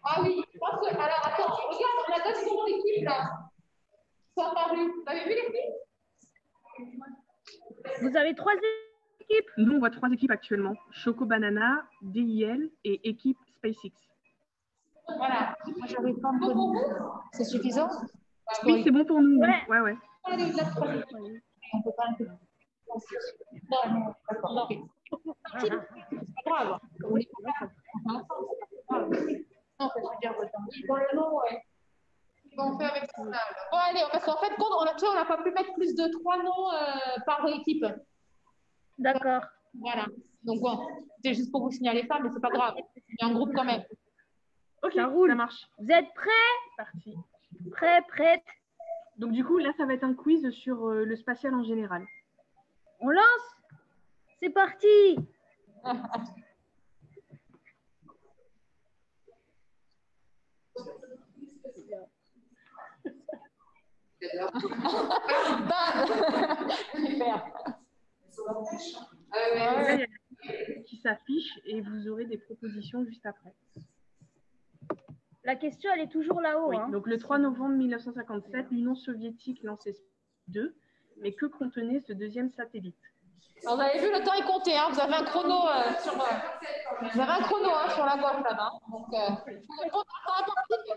Ah oui, je pense que. Alors, attends, regarde, on a 2 secondes d'équipe là. Ils sont apparus. Vous avez vu les filles?
Vous avez 3 équipes?
Nous, on voit 3 équipes actuellement. Choco Banana, DIL et équipe SpaceX.
Voilà. Moi, j'arrive pas à me connecter. C'est suffisant?
Oui, c'est bon pour nous.
Ouais.
Ouais.
On peut pas un peu. Non, d'accord. Ok. C'est pas grave. On est pas non, ça veut dire dans le nom, ouais. On fait avec ça. Bon, allez, parce qu'en fait, on n'a pas pu mettre plus de 3 noms par équipe.
D'accord.
Voilà. Donc, bon, c'était juste pour vous signaler ça, mais c'est pas grave. Il y a un groupe quand même.
Ok,
ça roule.
Ça marche.
Vous êtes prêts?
Parti.
Prête.
Donc, du coup, là, ça va être un quiz sur le spatial en général.
On lance? C'est parti.
Qui s'affiche et vous aurez des propositions juste après.
La question, elle est toujours là-haut.
Oui.
Hein.
Donc, le 3 novembre 1957, l'Union soviétique lançait SpaceX 2, mais que contenait ce deuxième satellite?
Alors, vous avez vu, le temps est compté. Hein. Vous avez un chrono sur la gauche là-bas. Donc, vous répondez à la partie.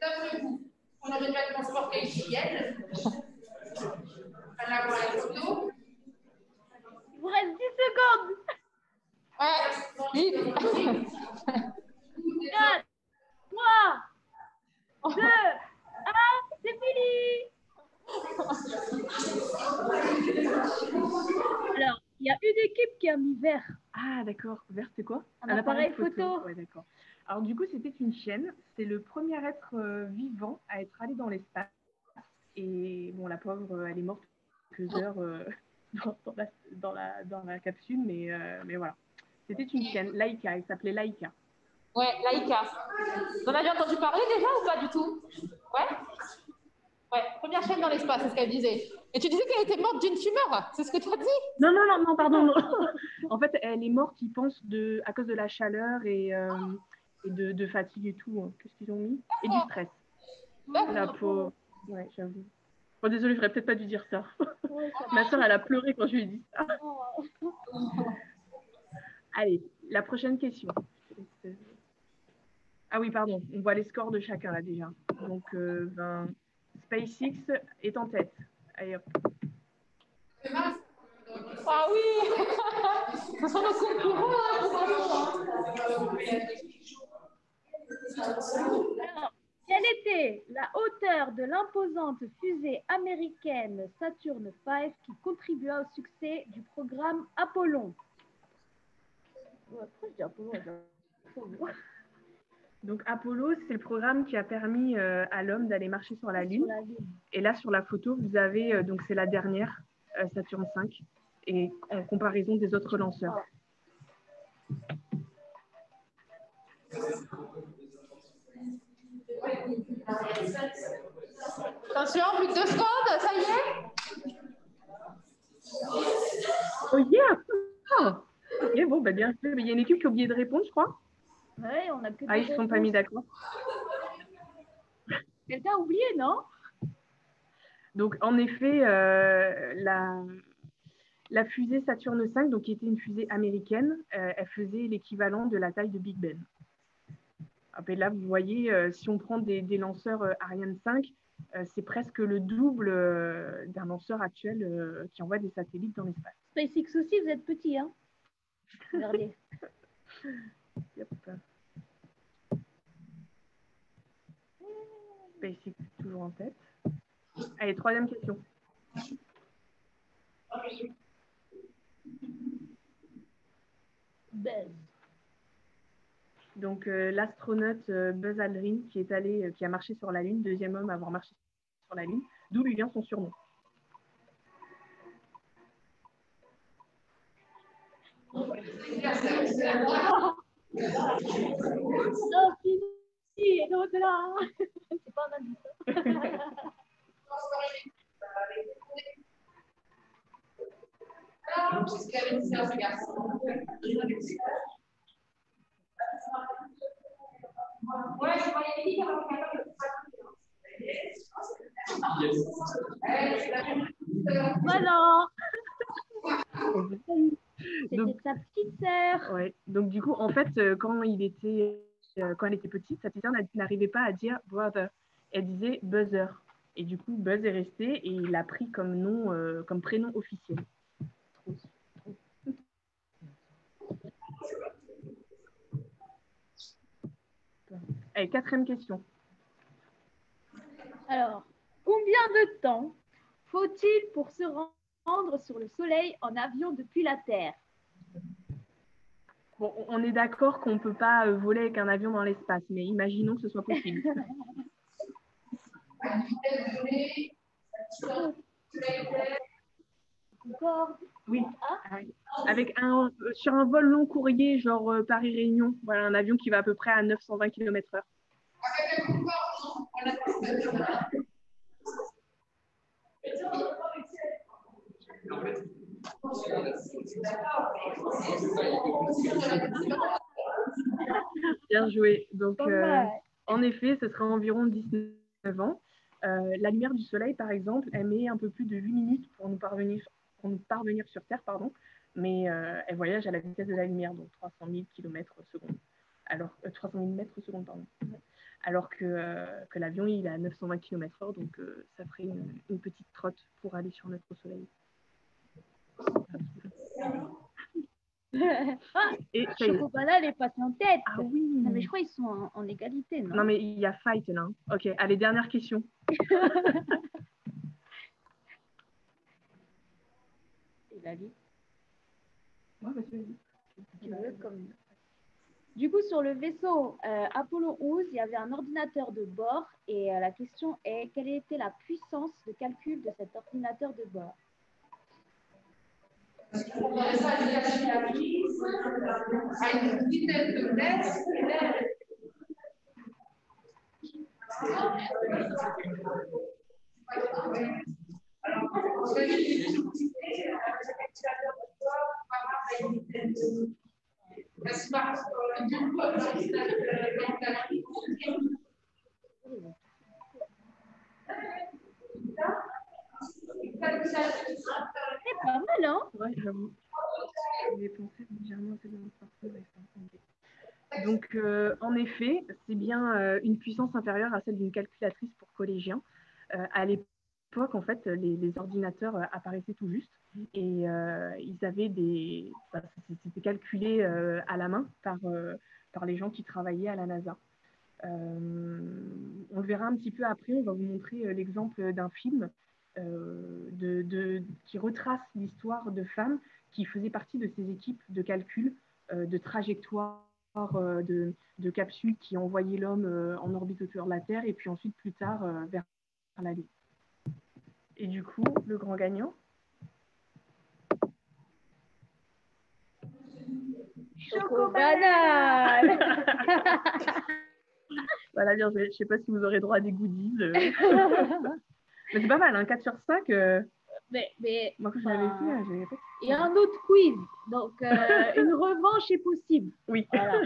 D'après-vous, on aurait dû être transporté hygiène. À la photo.
Il vous reste 10 secondes.
Ouais,
4, 3, 2, 1, c'est fini. Alors, il y a une équipe qui a mis vert.
Ah, d'accord. Vert, c'est quoi?
Un appareil photo.
Ouais, d'accord. Alors, du coup, c'était une chienne. C'est le premier être vivant à être allé dans l'espace. Et bon, la pauvre, elle est morte quelques heures dans la capsule, mais voilà. C'était une chienne, Laika. Elle s'appelait Laika.
Ouais, Laika. Vous en avez entendu parler déjà ou pas du tout? Ouais. Ouais, première chaîne dans l'espace, c'est ce qu'elle disait. Et tu disais qu'elle était morte d'une tumeur, c'est ce que tu as dit?
Non, pardon. Non. En fait, elle est morte, ils pensent, à cause de la chaleur et de fatigue et tout. Hein. Qu'est-ce qu'ils ont mis? Et du stress. La peau. Ouais, j'avoue. Bon, désolée, j'aurais peut-être pas dû dire ça. Ma soeur, elle a pleuré quand je lui ai dit ça. Allez, la prochaine question. Ah oui, pardon, on voit les scores de chacun là déjà. Donc, SpaceX est en tête. Allez hop.
Ah oui. Ce sont nos concurrents.
Alors, quelle était la hauteur de l'imposante fusée américaine Saturn V qui contribua au succès du programme Apollon?
Donc Apollo, c'est le programme qui a permis à l'homme d'aller marcher sur la Lune. Et là, sur la photo, vous avez, donc c'est la dernière, Saturne V, et en comparaison des autres lanceurs.
Attention, plus de 2 secondes, ça y est.
Oh yeah! Oh. Ok, bon, bah, bien fait. Il y a une équipe qui a oublié de répondre, je crois.
Ouais, on a que
ils ne sont pas mis d'accord.
Quelqu'un a oublié, non?
Donc, en effet, la fusée Saturne V, donc, qui était une fusée américaine, elle faisait l'équivalent de la taille de Big Ben. Et là, vous voyez, si on prend des lanceurs Ariane 5, c'est presque le double d'un lanceur actuel qui envoie des satellites dans l'espace.
SpaceX aussi, vous êtes petit, hein? Regardez.
SpaceX toujours en tête. Allez, troisième question.
Buzz.
Donc, l'astronaute Buzz Aldrin qui a marché sur la Lune, deuxième homme à avoir marché sur la Lune, d'où lui vient son surnom.
Infini et au-delà. C'est pas un indice. Voilà. C'était sa petite sœur.
Ouais. Donc du coup, en fait, quand elle était petite, sa petite sœur n'arrivait pas à dire brother. Elle disait Buzzer. Et du coup, Buzz est resté et il l'a pris comme nom, comme prénom officiel. Allez, quatrième question.
Alors, combien de temps faut-il pour se rendre sur le Soleil en avion depuis la Terre?
Bon, on est d'accord qu'on ne peut pas voler avec un avion dans l'espace, mais imaginons que ce soit possible. Oui. Avec sur un vol long courrier, genre Paris-Réunion, voilà, un avion qui va à peu près à 920 km/h. Bien joué. Donc, en effet, ce sera environ 19 ans. La lumière du soleil, par exemple, elle met un peu plus de 8 minutes pour nous parvenir sur Terre, pardon, mais elle voyage à la vitesse de la lumière, donc 300 000 km/s. Alors, 300 000 mètres secondes, pardon. Alors que l'avion, il est à 920 km/h, donc ça ferait une petite trotte pour aller sur notre soleil.
Et Chocobana, elle est passée en tête.
Ah oui.
Non, mais je crois qu'ils sont en égalité, non?
Non, mais il y a fight là. Ok, allez, dernière question.
Il a dit.
Ouais, vas-y.
Du coup, sur le vaisseau Apollo 11, il y avait un ordinateur de bord et la question est, quelle était la puissance de calcul de cet ordinateur de bord? C'est pas mal, hein?
Ouais, j'avoue. J'ai pensé légèrement à cette partie. Donc, en effet, c'est bien une puissance inférieure à celle d'une calculatrice pour collégiens. À l'époque, en fait, les ordinateurs apparaissaient tout juste et ils avaient c'était calculé à la main par les gens qui travaillaient à la NASA. On le verra un petit peu après, on va vous montrer l'exemple d'un film qui retrace l'histoire de femmes qui faisaient partie de ces équipes de calcul, de trajectoire, de capsules qui envoyaient l'homme en orbite autour de la Terre et puis ensuite plus tard vers la Lune. Et du coup, le grand gagnant.
Chocobanane.
Voilà, bien joué. Je ne sais pas si vous aurez droit à des goodies. Mais c'est pas mal, hein, 4 sur 5.
Mais
moi, quand je l'avais fait, j'avais pas.
Il y a un autre quiz. Donc, une revanche est possible.
Oui.
Voilà.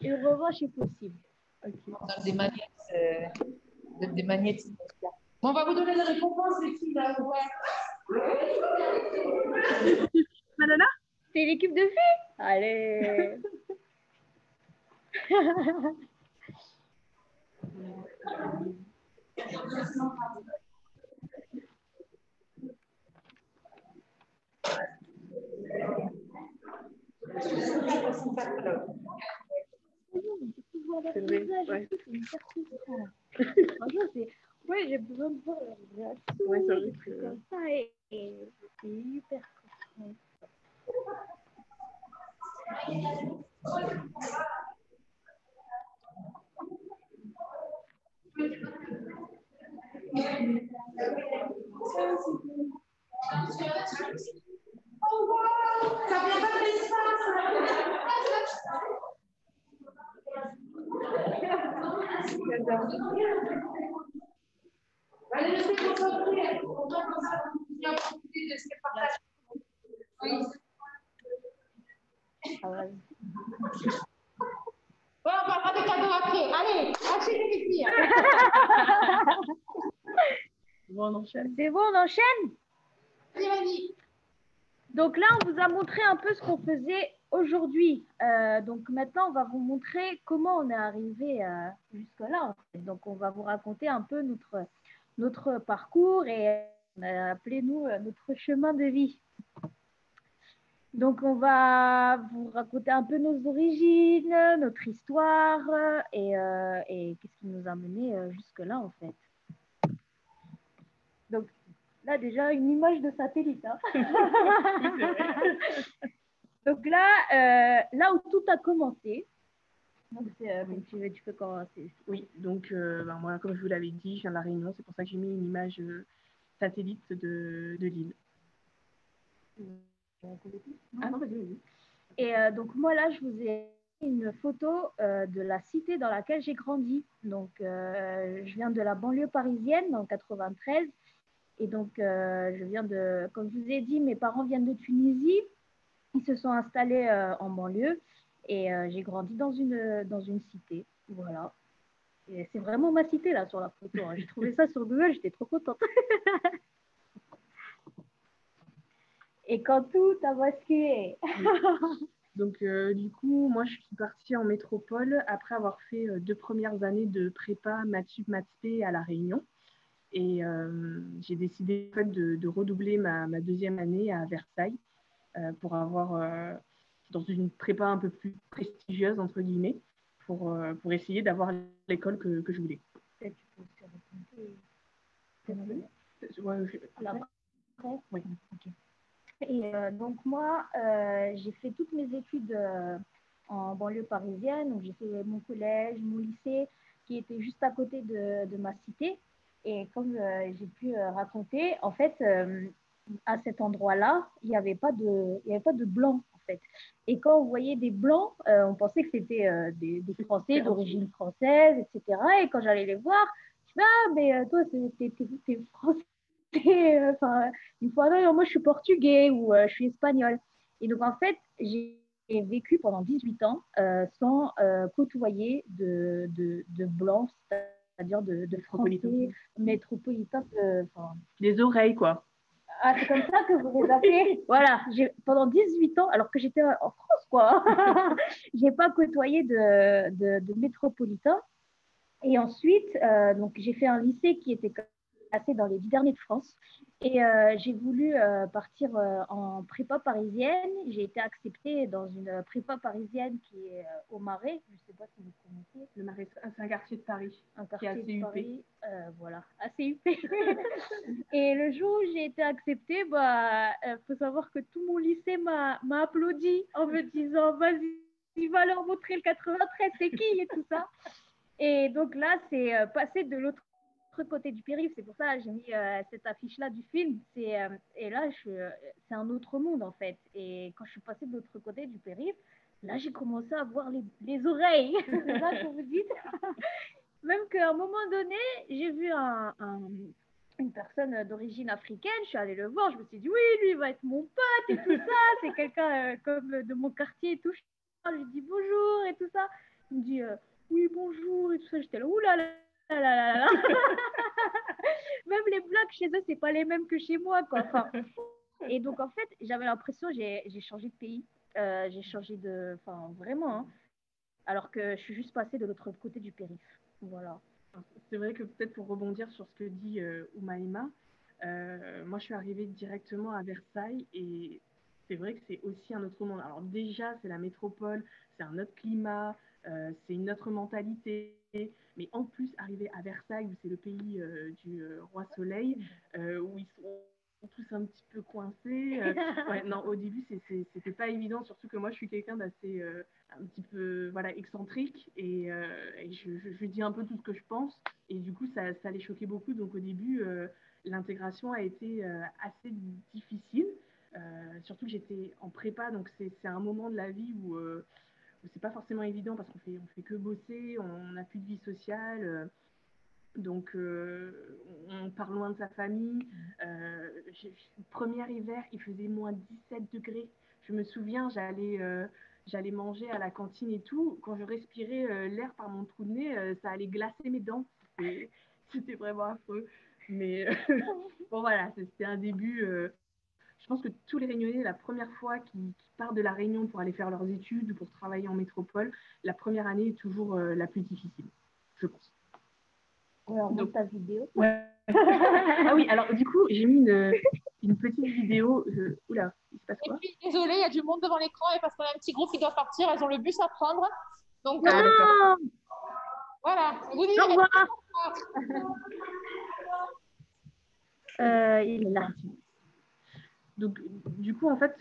Une revanche est possible.
Okay. Dans des magnettes. Bon, on va vous donner les récompenses, les filles.
Madonna?
C'est l'équipe de filles? Allez.
C'est vrai, ouais.
Ouais, j'ai besoin de voir la réaction.
Ouais, c'est vrai que...
Comme ça, et c'est hyper concentré.
Ça vient pas de l'espace. Allez, restez concentrés. On va comme ça, bien profiter de ces partages. Bon, on parlera des cadeaux après. Allez, enchaînez les filles.
Bon, on enchaîne.
C'est bon, on enchaîne?
Allez, vas-y.
Donc là, on vous a montré un peu ce qu'on faisait aujourd'hui. Donc maintenant, on va vous montrer comment on est arrivé jusque-là. En fait. Donc on va vous raconter un peu notre parcours et appelez-nous notre chemin de vie. Donc on va vous raconter un peu nos origines, notre histoire et qu'est-ce qui nous a menés jusque-là en fait. Donc là, déjà, une image de satellite. Hein. Donc là, là où tout a commencé, donc tu peux commencer.
Oui, donc moi, comme je vous l'avais dit, je viens de La Réunion, c'est pour ça que j'ai mis une image satellite de l'île.
Ah non, vas-y. Et donc moi, là, je vous ai une photo de la cité dans laquelle j'ai grandi. Donc, je viens de la banlieue parisienne, dans 93. Et donc, je viens de, comme je vous ai dit, mes parents viennent de Tunisie. Ils se sont installés en banlieue et j'ai grandi dans une cité. Voilà. Et c'est vraiment ma cité, là, sur la photo. Hein. J'ai trouvé ça sur Google, j'étais trop contente. Et quand tout a basculé.
Donc, du coup, moi, je suis partie en métropole après avoir fait 2 premières années de prépa maths-sup maths-spé à La Réunion. Et j'ai décidé en fait, de redoubler ma 2e année à Versailles pour avoir, dans une prépa un peu plus prestigieuse, entre guillemets, pour essayer d'avoir l'école que je voulais.
Peut-être tu peux aussi raconter.
Oui.
Okay. Et donc moi, j'ai fait toutes mes études en banlieue parisienne. Donc j'ai fait mon collège, mon lycée, qui était juste à côté de ma cité. Et comme j'ai pu raconter, en fait, à cet endroit-là, il n'y avait pas de blancs, en fait. Et quand on voyait des blancs, on pensait que c'était des Français d'origine française, etc. Et quand j'allais les voir, Non, mais toi, t'es français. Enfin, une fois, non, moi, je suis portugais ou je suis espagnol. Et donc, en fait, j'ai vécu pendant 18 ans sans côtoyer de blancs, c'est-à-dire de français métropolitains.
Des oreilles, quoi.
Ah, c'est comme ça que vous les appelez? Voilà, pendant 18 ans, alors que j'étais en France, quoi. J'ai pas côtoyé de métropolitains. Et ensuite, donc, j'ai fait un lycée qui était classé dans les 10 derniers de France. Et j'ai voulu partir en prépa parisienne. J'ai été acceptée dans une prépa parisienne qui est au Marais. Je ne sais pas si vous connaissez.
Le Marais, c'est un quartier de Paris.
Un quartier
qui est
de
assez
Paris. Voilà, assez huppé. Et le jour où j'ai été acceptée, faut savoir que tout mon lycée m'a applaudi en me disant vas-y, va leur montrer le 93, c'est qui et tout ça. Et donc là, c'est passé de l'autre côté du périph'. C'est pour ça que j'ai mis cette affiche-là du film. Et là, c'est un autre monde, en fait. Et quand je suis passée de l'autre côté du périph', là, j'ai commencé à voir les oreilles. C'est ça que vous dites. Même qu'à un moment donné, j'ai vu une personne d'origine africaine. Je suis allée le voir. Je me suis dit, oui, lui, il va être mon pote et tout ça. C'est quelqu'un comme de mon quartier et tout. Je lui dis bonjour et tout ça. Il me dit, oui, bonjour et tout ça. J'étais là, oulala. Même les blagues chez eux, c'est pas les mêmes que chez moi, quoi. Enfin, et donc, en fait, j'avais l'impression, j'ai changé de pays. J'ai changé de. Enfin, vraiment. Hein. Alors que je suis juste passée de l'autre côté du périph'. Voilà.
C'est vrai que peut-être pour rebondir sur ce que dit Oumaima, moi je suis arrivée directement à Versailles et c'est vrai que c'est aussi un autre monde. Alors déjà, c'est la métropole, c'est un autre climat, c'est une autre mentalité. Mais en plus, arriver à Versailles, où c'est le pays du roi Soleil, où ils sont tous un petit peu coincés. Ouais, non, au début, c'était pas évident, surtout que moi, je suis quelqu'un d'assez un petit peu voilà, excentrique et je dis un peu tout ce que je pense. Et du coup, ça les choquait beaucoup. Donc au début, l'intégration a été assez difficile. Surtout que j'étais en prépa, donc c'est un moment de la vie où c'est pas forcément évident parce on fait que bosser, on n'a plus de vie sociale. Donc, on part loin de sa famille. Premier hiver, il faisait moins 17 degrés. Je me souviens, j'allais manger à la cantine et tout. Quand je respirais l'air par mon trou de nez, ça allait glacer mes dents. C'était vraiment affreux. Mais bon, voilà, c'était un début. Je pense que tous les Réunionnais, la première fois qu'ils partent de la Réunion pour aller faire leurs études ou pour travailler en métropole, la première année est toujours la plus difficile, je pense.
Ouais, on monte ta vidéo.
Ouais. Ah oui, alors du coup, j'ai mis une petite vidéo. Oula, il se passe quoi?
Et puis, désolé, il y a du monde devant l'écran et parce qu'on a un petit groupe qui doit partir, elles ont le bus à prendre. Donc, voilà. Vous
Au revoir. Il est là.
Donc, du coup, en fait,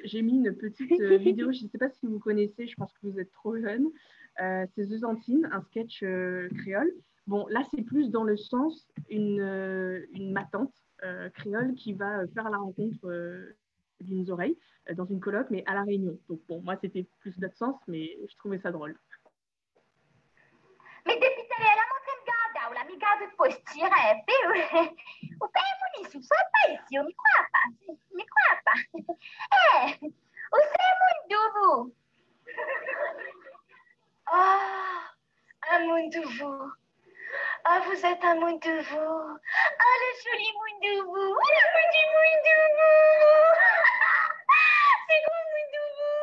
j'ai mis une petite vidéo. Je ne sais pas si vous connaissez, je pense que vous êtes trop jeune. C'est The Zantine, un sketch créole. Bon, là, c'est plus dans le sens ma tante créole qui va faire la rencontre d'une oreille dans une coloc, mais à La Réunion. Donc, bon, moi, c'était plus d'autre sens, mais je trouvais ça drôle.
Mais depuis telle elle a montré une garde, ou la mi-garde de posture, ou pas mon issue, soit pas ici, on m'y croit pas. Eh, où c'est mon douvou? Oh, un Moundouvou. Ah, vous êtes un Moundouvou. Ah, le joli Moundouvou. Oh, le petit Moundouvou. C'est quoi Moundouvou?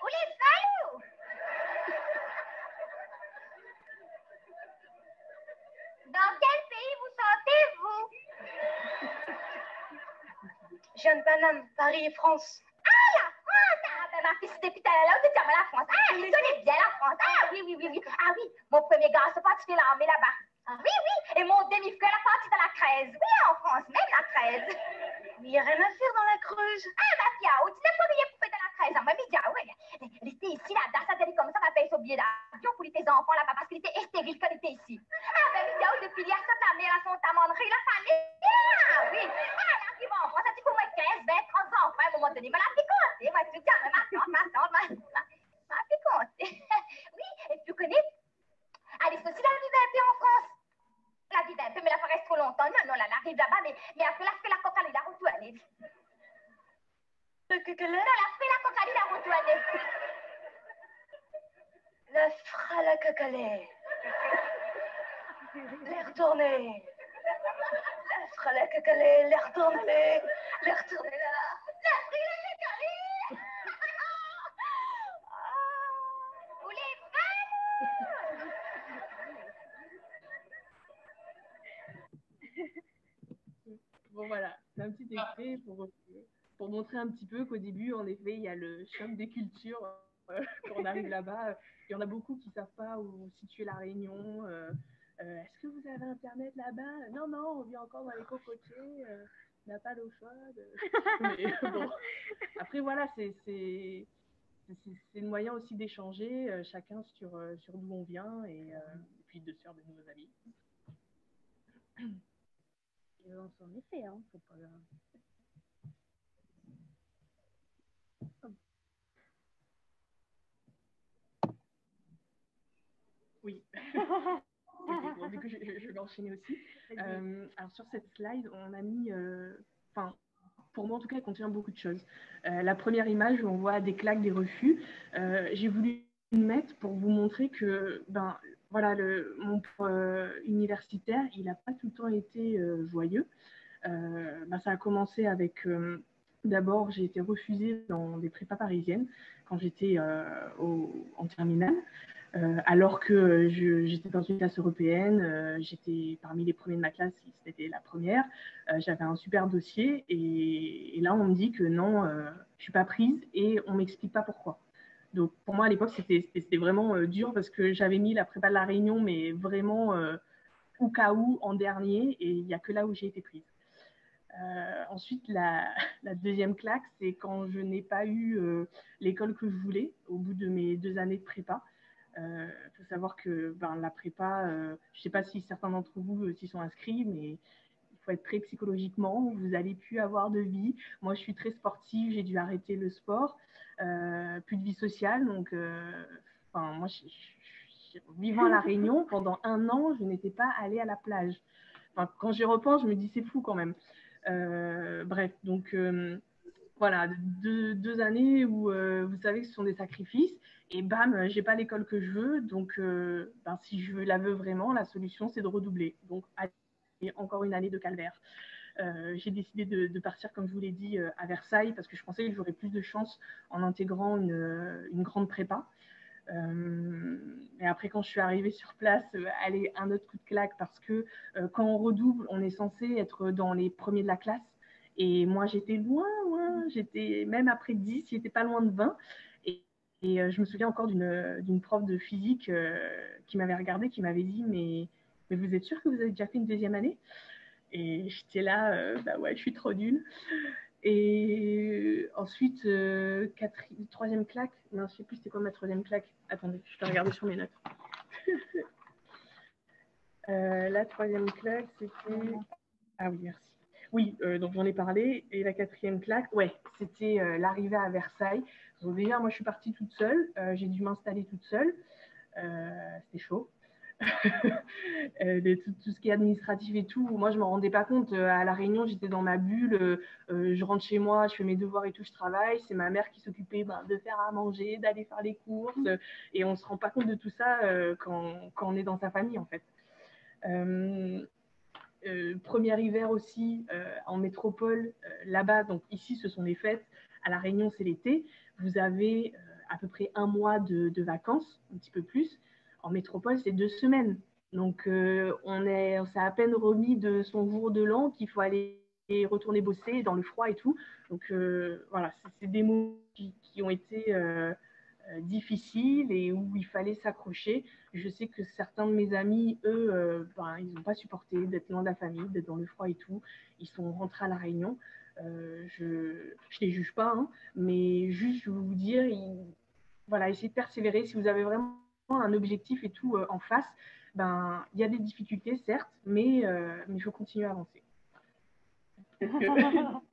Où les salauds? Dans quel pays vous sentez-vous? Jeune Paname, Paris et France. Ah, la France! Ah, ben ma fille, c'était putain là, vous dites la France. Ah, je connais bien la France. Ah, oui. Ah oui, mon premier garçon parti l'armée là-bas. Ah, oui. Et mon demi-frère a parti dans la Creuse. Oui, en France, même la Creuse. Mais il n'y a rien à faire dans la Creuse. Ah, ma fille, tu n'as pas rien pour faire dans la Creuse. Moi, mais oui. Rester ici, là, dans sa télé comme ça, on va payer son billet d'avion pour tes enfants là-bas parce qu'il était stérile quand il était ici. Ah, ben, mais depuis hier, ça, ta mère, son tamannerie, la famille. Ah, oui. Ah, là, qui va en France, ça, tu peux mettre 15, 20, 30 enfants à un moment donné. Mais là, t'es compté. Moi, tu dis, ma tante, ma fille compté. Oui, et puis, reste trop longtemps. Non, non, là, elle arrive là-bas, mais après, là, fait la coca, elle a retourné. Non, là, fait la coca, elle a retourné. Le frère, le cocalé. Les retourner. Le frère, le cocalé, les retourner. Les retourner là. Le frère, le cocalé. Où les femmes?
Bon, voilà, c'est un petit extrait pour montrer un petit peu qu'au début, en effet, il y a le choc des cultures. Quand on arrive là-bas, il y en a beaucoup qui ne savent pas où situer la Réunion. Est-ce que vous avez Internet là-bas? Non, non, on vit encore dans les cocotiers. On n'a pas d'eau chaude. Mais bon, après, voilà, c'est le moyen aussi d'échanger, chacun sur d'où on vient et puis de se faire de nouveaux amis.
En effet, hein, faut pas...
Oui. Bon, du coup, je vais enchaîner aussi. Alors, sur cette slide, on a mis... pour moi, en tout cas, elle contient beaucoup de choses. La première image où on voit des claques, des refus, j'ai voulu mettre pour vous montrer que, voilà, mon universitaire, il n'a pas tout le temps été joyeux. Ça a commencé avec... D'abord, j'ai été refusée dans des prépas parisiennes quand j'étais en terminale. Alors que j'étais dans une classe européenne, j'étais parmi les premiers de ma classe, si c'était la première, j'avais un super dossier et là on me dit que non, je ne suis pas prise et on ne m'explique pas pourquoi. Donc pour moi à l'époque c'était vraiment dur parce que j'avais mis la prépa de la Réunion mais vraiment au cas où en dernier et il n'y a que là où j'ai été prise. Ensuite, la deuxième claque, c'est quand je n'ai pas eu l'école que je voulais au bout de mes 2 années de prépa. Faut savoir que la prépa, je ne sais pas si certains d'entre vous s'y sont inscrits, mais il faut être prêt psychologiquement. Vous n'allez plus avoir de vie. Moi, je suis très sportive, j'ai dû arrêter le sport, plus de vie sociale. Donc, moi, vivant à La Réunion, pendant 1 an, je n'étais pas allée à la plage. Quand j'y repense, je me dis c'est fou quand même. Bref, donc voilà, 2 années où vous savez que ce sont des sacrifices et bam, j'ai pas l'école que je veux, donc si je la veux vraiment, la solution c'est de redoubler. Donc allez, encore une année de calvaire. J'ai décidé de partir, comme je vous l'ai dit, à Versailles parce que je pensais que j'aurais plus de chance en intégrant une grande prépa. Et après, quand je suis arrivée sur place, allez, un autre coup de claque parce que quand on redouble, on est censé être dans les premiers de la classe. Et moi, j'étais loin, j'étais même après 10, j'étais pas loin de 20. Et je me souviens encore d'une prof de physique qui m'avait regardée, qui m'avait dit mais vous êtes sûr que vous avez déjà fait une 2e année? Et j'étais là, ouais, je suis trop nulle. Et ensuite, 3e claque. Non, je ne sais plus c'était quoi ma 3e claque. Attendez, je vais regarder sur mes notes. La 3e claque, c'était... Ah oui, merci. Oui, donc j'en ai parlé. Et la 4e claque, ouais, c'était l'arrivée à Versailles. Donc déjà, moi, je suis partie toute seule. J'ai dû m'installer toute seule. C'était chaud. Tout ce qui est administratif et tout, moi je ne me rendais pas compte. À La Réunion, j'étais dans ma bulle, je rentre chez moi, je fais mes devoirs et tout, je travaille. C'est ma mère qui s'occupait de faire à manger, d'aller faire les courses, et on ne se rend pas compte de tout ça quand on est dans sa famille en fait. Premier hiver aussi en métropole, là-bas, donc ici ce sont les fêtes, à La Réunion c'est l'été, vous avez à peu près 1 mois de vacances, un petit peu plus. En métropole, c'est 2 semaines. Donc, on s'est à peine remis de son jour de l'an qu'il faut aller retourner bosser dans le froid et tout. Donc, voilà, c'est des mots qui ont été difficiles et où il fallait s'accrocher. Je sais que certains de mes amis, eux, ils n'ont pas supporté d'être loin de la famille, d'être dans le froid et tout. Ils sont rentrés à La Réunion. Je ne les juge pas, hein, mais juste, je veux vous dire, voilà, essayez de persévérer. Si vous avez vraiment un objectif et tout en face, il y a des difficultés, certes, mais il faut continuer à avancer.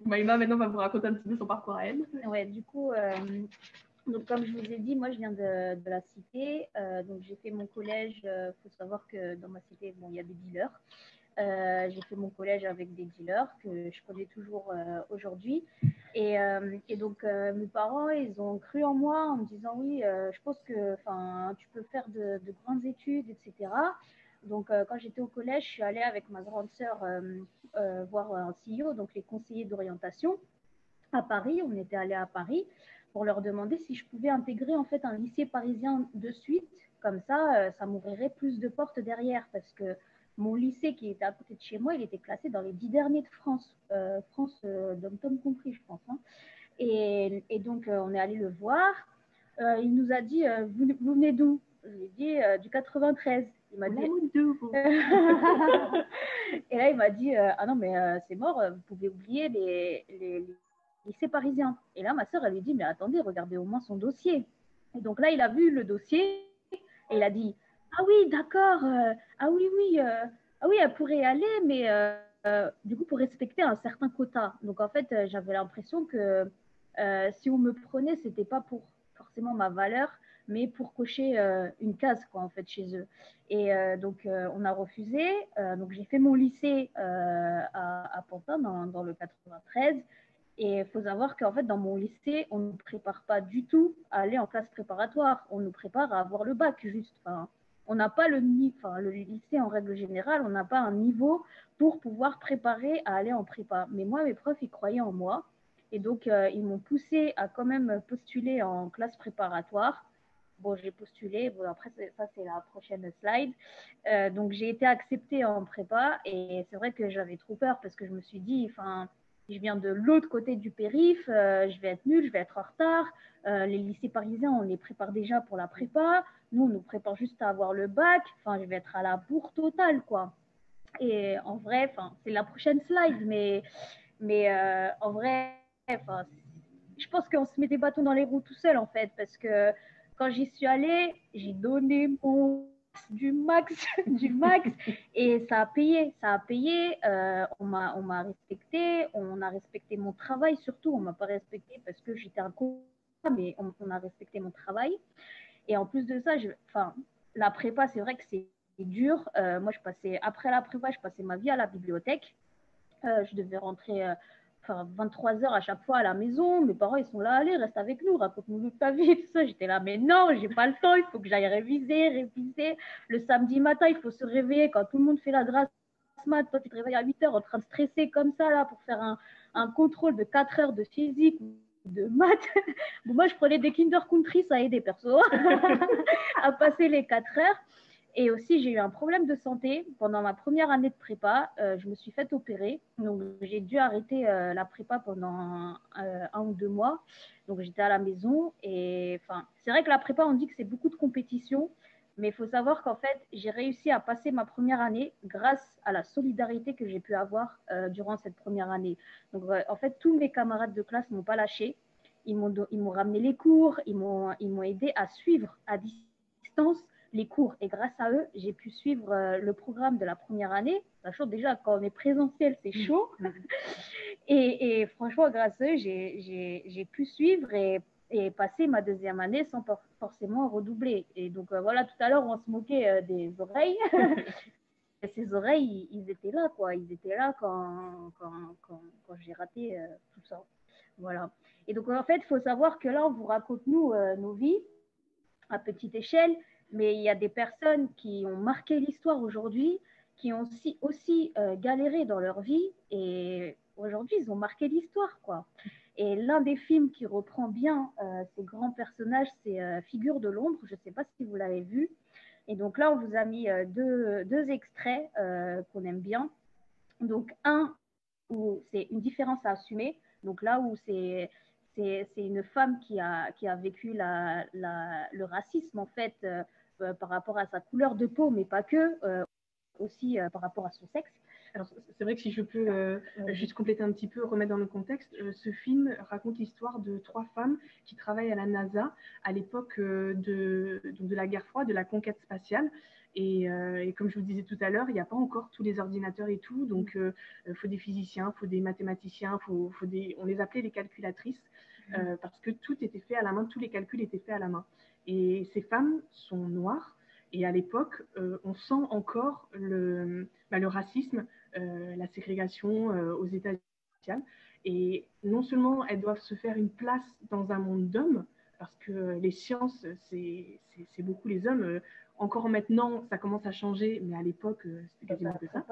Maïma, maintenant, va vous raconter un petit peu son parcours à elle.
Ouais, du coup, donc, comme je vous ai dit, moi, je viens de la cité. Donc, j'ai fait mon collège. Il faut savoir que dans ma cité, bon, il y a des dealers. J'ai fait mon collège avec des dealers que je connais toujours aujourd'hui. Et donc, mes parents, ils ont cru en moi en me disant oui, je pense que tu peux faire de grandes études, etc. Donc, quand j'étais au collège, je suis allée avec ma grande sœur voir un CEO, donc les conseillers d'orientation à Paris. On était allé à Paris pour leur demander si je pouvais intégrer en fait un lycée parisien de suite. Comme ça, ça m'ouvrirait plus de portes derrière parce que mon lycée qui était à côté de chez moi, il était classé dans les 10 derniers de France, dom-tom compris, je pense. Hein. Et donc, on est allé le voir. Il nous a dit, vous venez d'où? Je lui ai dit, du 93. Il m'a dit, et là, il m'a dit, ah non, mais c'est mort, vous pouvez oublier les lycées parisiens. Et là, ma sœur, elle lui dit, mais attendez, regardez au moins son dossier. Et donc là, il a vu le dossier et il a dit, ah oui, d'accord, ah oui, ah oui, elle pourrait y aller, mais du coup, pour respecter un certain quota. Donc en fait, j'avais l'impression que si on me prenait, c'était pas pour forcément ma valeur, mais pour cocher une case, quoi, en fait, chez eux. Et donc, on a refusé. Donc, j'ai fait mon lycée à Pantin, dans le 93. Et il faut savoir qu'en fait, dans mon lycée, on ne nous prépare pas du tout à aller en classe préparatoire. On nous prépare à avoir le bac, juste. Enfin, on n'a pas le lycée, en règle générale, on n'a pas un niveau pour pouvoir préparer à aller en prépa. Mais moi, mes profs, ils croyaient en moi. Et donc, ils m'ont poussé à quand même postuler en classe préparatoire. Bon, j'ai postulé. Bon, après, ça, c'est la prochaine slide. Donc, j'ai été acceptée en prépa. Et c'est vrai que j'avais trop peur parce que je me suis dit, enfin, je viens de l'autre côté du périph, je vais être nulle, je vais être en retard. Les lycées parisiens, on les prépare déjà pour la prépa. Nous, on nous prépare juste à avoir le bac. Enfin, je vais être à la bourre totale, quoi. Et en vrai, c'est la prochaine slide, mais en vrai, je pense qu'on se met des bâtons dans les roues tout seul, en fait, parce que quand j'y suis allée, j'ai donné du max, du max, et ça a payé, on m'a respecté, on a respecté mon travail surtout, on m'a pas respecté parce que j'étais un con, mais on a respecté mon travail. Et en plus de ça, la prépa, c'est vrai que c'est dur. Moi, après la prépa, je passais ma vie à la bibliothèque. Je devais rentrer 23 heures à chaque fois à la maison. Mes parents, ils sont là, allez, reste avec nous, raconte-nous ta vie. Tout ça. J'étais là, mais non, j'ai pas le temps, il faut que j'aille réviser. Le samedi matin, il faut se réveiller quand tout le monde fait la grasse mat. Toi, tu te réveilles à 8 heures en train de stresser comme ça là pour faire un contrôle de 4 heures de physique, de maths. Bon, moi, je prenais des Kinder Country, ça aidait perso à passer les 4 heures. Et aussi, j'ai eu un problème de santé. Pendant ma première année de prépa, je me suis fait opérer. Donc, j'ai dû arrêter la prépa pendant 1 ou 2 mois. Donc, j'étais à la maison. Et c'est vrai que la prépa, on dit que c'est beaucoup de compétition. Mais il faut savoir qu'en fait, j'ai réussi à passer ma première année grâce à la solidarité que j'ai pu avoir durant cette première année. Donc, en fait, tous mes camarades de classe ne m'ont pas lâché. Ils m'ont ramené les cours. Ils m'ont aidé à suivre à distance les cours. Et grâce à eux, j'ai pu suivre le programme de la première année. Sachant déjà, quand on est présentiel, c'est chaud. Et franchement, grâce à eux, j'ai pu suivre et passer ma deuxième année sans forcément redoubler. Et donc, voilà, tout à l'heure, on se moquait des oreilles. Et ces oreilles, ils étaient là, quoi. Ils étaient là quand j'ai raté tout ça. Voilà. Et donc, en fait, il faut savoir que là, on vous raconte, nous, nos vies à petite échelle, mais il y a des personnes qui ont marqué l'histoire aujourd'hui, qui ont aussi galéré dans leur vie, et aujourd'hui, ils ont marqué l'histoire, quoi. Et l'un des films qui reprend bien ces grands personnages, c'est Figure de l'ombre. Je ne sais pas si vous l'avez vu. Et donc là, on vous a mis deux extraits qu'on aime bien. Donc, un où c'est une différence à assumer. Donc là où c'est une femme qui a vécu le racisme, en fait, par rapport à sa couleur de peau, mais pas que, aussi par rapport à son sexe.
Alors, c'est vrai que si je peux juste compléter un petit peu, remettre dans le contexte, ce film raconte l'histoire de 3 femmes qui travaillent à la NASA à l'époque de la guerre froide, de la conquête spatiale. Et comme je vous disais tout à l'heure, il n'y a pas encore tous les ordinateurs et tout, donc il faut des physiciens, il faut des mathématiciens, on les appelait les calculatrices, parce que tout était fait à la main, tous les calculs étaient faits à la main. Et ces femmes sont noires, et à l'époque, on sent encore le racisme, la ségrégation aux États-Unis. Et non seulement elles doivent se faire une place dans un monde d'hommes, parce que les sciences, c'est beaucoup les hommes. Encore maintenant, ça commence à changer, mais à l'époque, c'était quasiment que ça.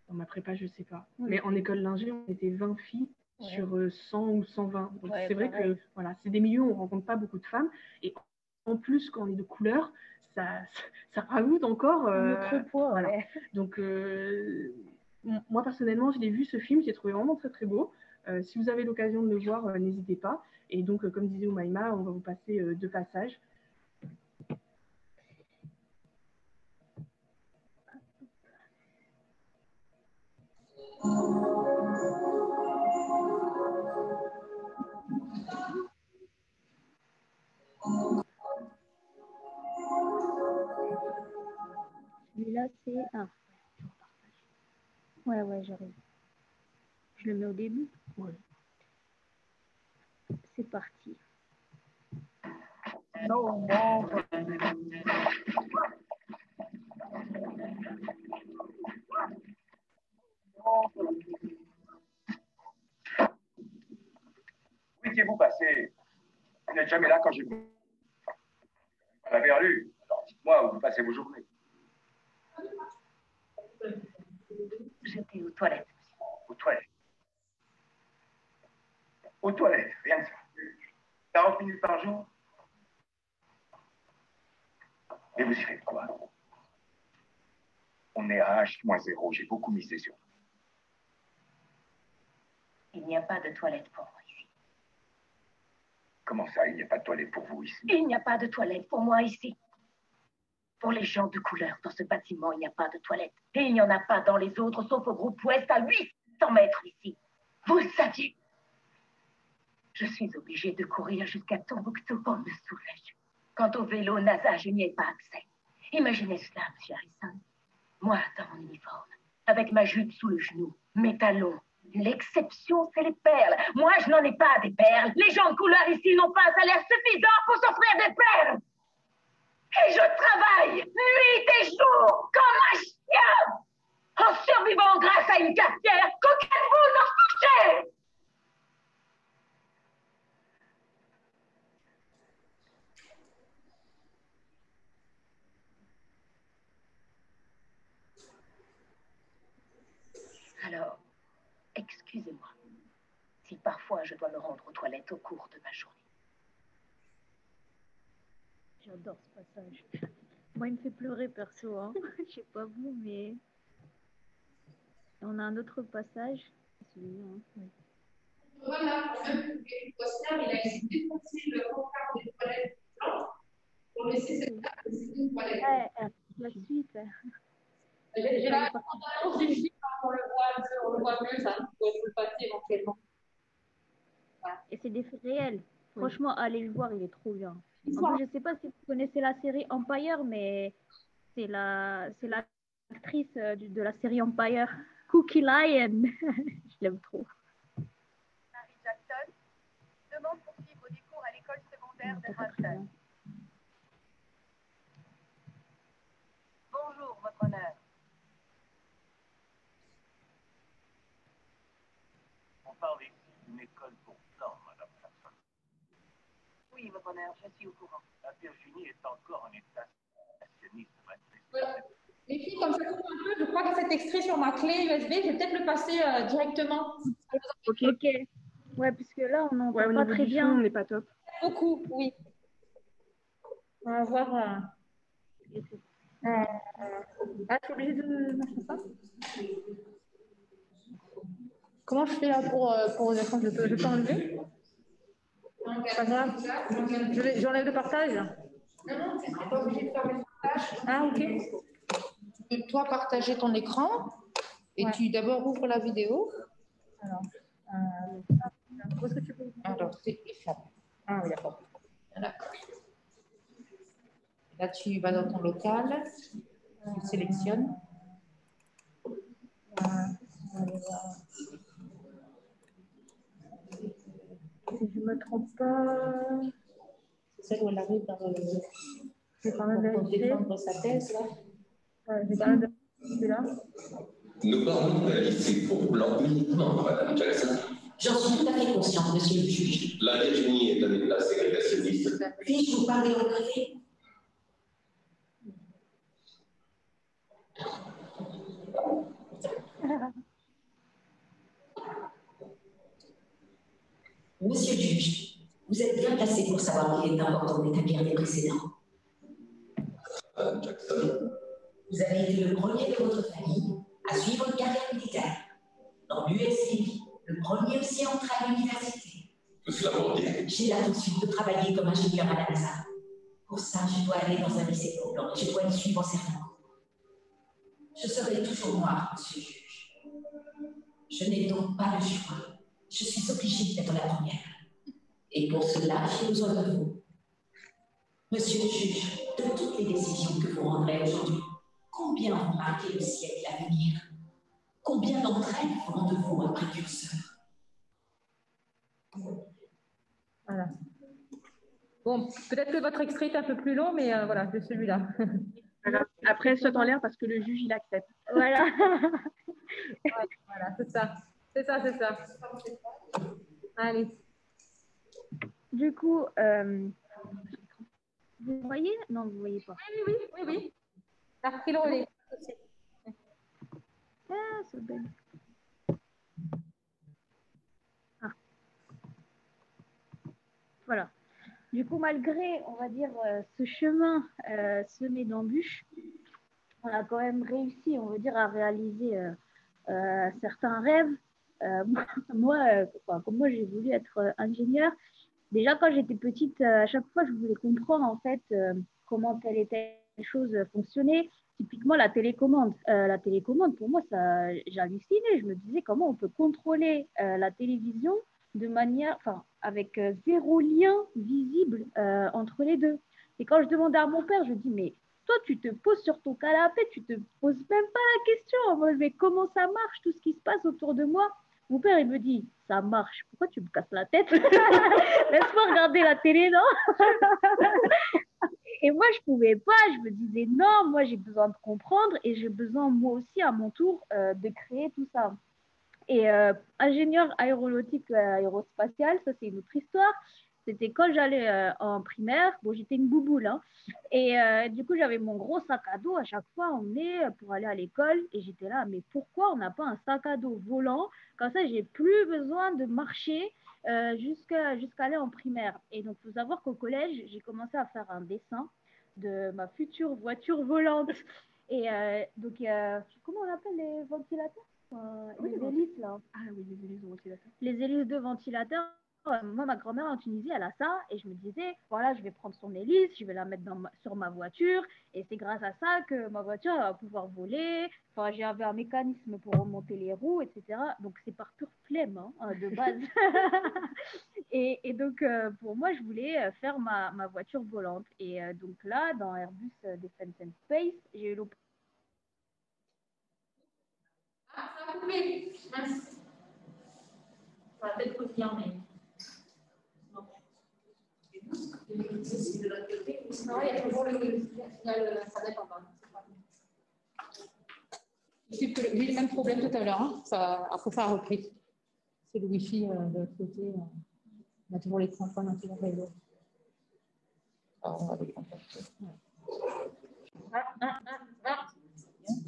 Dans ma prépa, je ne sais pas. Oui. Mais en école d'ingé, on était 20 filles sur 100 ou 120. Donc c'est vrai que voilà, c'est des milieux où on ne rencontre pas beaucoup de femmes. Et en plus, quand on est de couleur, ça rajoute encore...
notre poids,
voilà. Donc, moi, personnellement, je l'ai vu, ce film, j'ai trouvé vraiment très, très beau. Si vous avez l'occasion de le voir, n'hésitez pas. Et donc, comme disait Oumaima, on va vous passer 2 passages.
Celui-là, c'est... Ah. Ouais, j'arrive. Je le mets au début.
Ouais.
C'est parti.
No. Où étiez-vous passé? Vous n'êtes jamais là quand je vous... Vous l'avez lu. Alors dites-moi où vous passez vos journées.
J'étais aux toilettes.
Aux toilettes. Aux toilettes, rien que ça. 40 minutes par jour. Et vous y faites quoi? On est à H-0, j'ai beaucoup misé sur vous.
Il n'y a pas de toilette pour moi ici.
Comment ça, il n'y a pas de toilette pour vous ici?
Il n'y a pas de toilette pour moi ici. Pour les gens de couleur, dans ce bâtiment, il n'y a pas de toilette. Et il n'y en a pas dans les autres, sauf au groupe Ouest, à 800 mètres ici. Vous le saviez. Je suis obligée de courir jusqu'à Tombouctou pour me soulager. Quant au vélo NASA, je n'y ai pas accès. Imaginez cela, M. Harrison. Moi, dans mon uniforme, avec ma jupe sous le genou, mes talons. L'exception, c'est les perles. Moi, je n'en ai pas des perles. Les gens de couleur ici n'ont pas un salaire suffisant pour s'offrir des perles. Et je travaille nuit et jour comme un chien en survivant grâce à une cafetière qu'aucun de vous n'en touchez. Alors, excusez-moi si parfois je dois me rendre aux toilettes au cours de ma journée.
J'adore ce passage. Moi, il me fait pleurer perso. Hein. Je sais pas vous, mais on a un autre passage. Celui-là. Hein. Oui.
Voilà, le poster, il a essayé de passer le rencard des toilettes pour laisser cette toilette.
La suite.
J'ai la sensation que j'ai on le voit mieux, ça. Vous pouvez le passer éventuellement.
Voilà. Et c'est des faits réels. Franchement, allez le voir, il est trop bien. En plus, je ne sais pas si vous connaissez la série Empire, mais c'est l'actrice de la série Empire, Cookie Lyon. Je l'aime trop.
Marie Jackson demande pour suivre des cours à l'école secondaire de Hampton. Bonjour, votre honneur.
On parle ici d'une école pour blancs, madame Jackson.
Oui, votre honneur, je suis au courant.
La Virginie est encore en état stationniste.
Les filles, comme ça tourne un peu, je crois que cet extrait sur ma clé USB, je vais peut-être le passer directement.
Ok. Ouais, puisque là, on n'entend pas très bien.
On n'est pas top.
Beaucoup, oui. On va voir. Ah, je suis obligée de mettre ça. Comment je fais là pour l'écran? Je peux enlever? Pas grave. J'enlève le partage.
Non, tu n'es pas obligé de fermer le partage.
Ah, ok.
Tu peux, toi, partager ton écran et tu d'abord ouvres la vidéo.
Alors, où est-ce que tu peux?
Alors, c'est effacer.
Ah, oui, d'accord.
D'accord. Là, tu vas dans ton local, tu sélectionnes.
Si je ne me trompe pas,
c'est celle où elle arrive dans le...
je vais quand même vérifier.
Défendre sa thèse, là.
Nous parlons d'un lycée pour blancs uniquement, Madame Jackson.
J'en suis tout à fait consciente, monsieur le juge.
La Virginie est un État ségrégationniste.
Puis-je vous parler en privé? Monsieur le juge, vous êtes bien placé pour savoir qu'il est important d'établir les précédents.
Madame Jackson.
Vous avez été le premier de votre famille à suivre une carrière militaire. Dans l'US Navy, le premier aussi à entrer à l'université.
Tout cela pour dire.
J'ai la poursuite de travailler comme ingénieur à la NASA. Pour ça, je dois aller dans un lycée pour blancs et je dois y suivre enseignement. Je serai toujours noire, monsieur le juge. Je n'ai donc pas le choix. Je suis obligée d'être la première. Et pour cela, j'ai besoin de vous. Monsieur le juge, de toutes les décisions que vous rendrez aujourd'hui, combien vont marquer le siècle à venir? Combien d'entre elles feront de vous un précurseur?
Voilà. Bon, peut-être que votre extrait est un peu plus long, mais voilà, c'est celui-là.
Après, saute en l'air parce que le juge, il accepte.
Voilà.
Ouais, voilà, c'est ça. C'est ça, c'est ça. Allez.
Du coup, vous voyez? Non, vous ne voyez pas.
Oui. T'as repris le relais.
Ah, c'est belle. Ah. Voilà. Du coup, malgré, on va dire, ce chemin semé d'embûches, on a quand même réussi, on va dire, à réaliser certains rêves. Comme moi, j'ai voulu être ingénieure. Déjà, quand j'étais petite, à chaque fois, je voulais comprendre, en fait, comment telle et telle chose fonctionnait. Typiquement, la télécommande. La télécommande, pour moi, j'hallucinais. Je me disais comment on peut contrôler la télévision de manière, avec zéro lien visible entre les deux. Et quand je demandais à mon père, je dis, mais toi, tu te poses sur ton canapé, tu te poses même pas la question, en mode, mais comment ça marche, tout ce qui se passe autour de moi? Mon père, il me dit, ça marche, pourquoi tu me casses la tête? Laisse-moi regarder la télé, non? Et moi, je pouvais pas, je me disais, non, moi, j'ai besoin de comprendre et j'ai besoin, moi aussi, à mon tour, de créer tout ça. Et ingénieur aéronautique aérospatial, ça, c'est une autre histoire. C'était quand j'allais en primaire. Bon, j'étais une bouboule, hein. Et du coup, j'avais mon gros sac à dos à chaque fois emmené pour aller à l'école. Et j'étais là, mais pourquoi on n'a pas un sac à dos volant? Comme ça, j'ai plus besoin de marcher jusqu'à aller en primaire. Et donc, il faut savoir qu'au collège, j'ai commencé à faire un dessin de ma future voiture volante. Et donc, comment on appelle les ventilateurs? Les hélices, là.
Ah oui, les hélices de ventilateur.
Les hélices de ventilateur. Moi, ma grand-mère en Tunisie, elle a ça. Et je me disais, voilà, je vais prendre son hélice, je vais la mettre sur ma voiture. Et c'est grâce à ça que ma voiture va pouvoir voler. Enfin, j'avais un mécanisme pour remonter les roues, etc. Donc, c'est par pure flemme, hein, de base. et donc, pour moi, je voulais faire ma voiture volante. Et donc là, dans Airbus Defence and Space, j'ai eu l'opportunité.
Ah, ça a coupé. Mince. Ça va peut-être revenir, mais...
Non, il y a toujours le signal, ça dépend pas. J'ai eu le même problème tout à l'heure. Hein. Après, ça a repris. C'est le Wi-Fi de l'autre côté. On a toujours les points, on a toujours les autres. Alors, on va les contacter.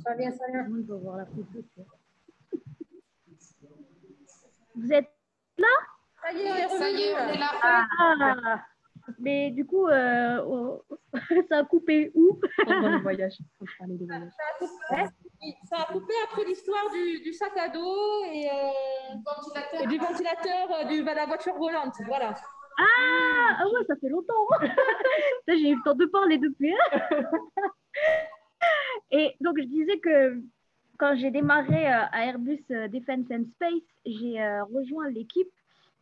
Ça vient.
On va voir la photo. Vous êtes là?
Ça y est, on est là.
Ah, mais du coup, ça a coupé où?
Pendant le voyage.
Ça a coupé après l'histoire du sac à dos et du ventilateur de la voiture volante. Voilà.
Ah ouais, ça fait longtemps. J'ai eu le temps de parler depuis. Et donc, je disais que quand j'ai démarré à Airbus Defence and Space, j'ai rejoint l'équipe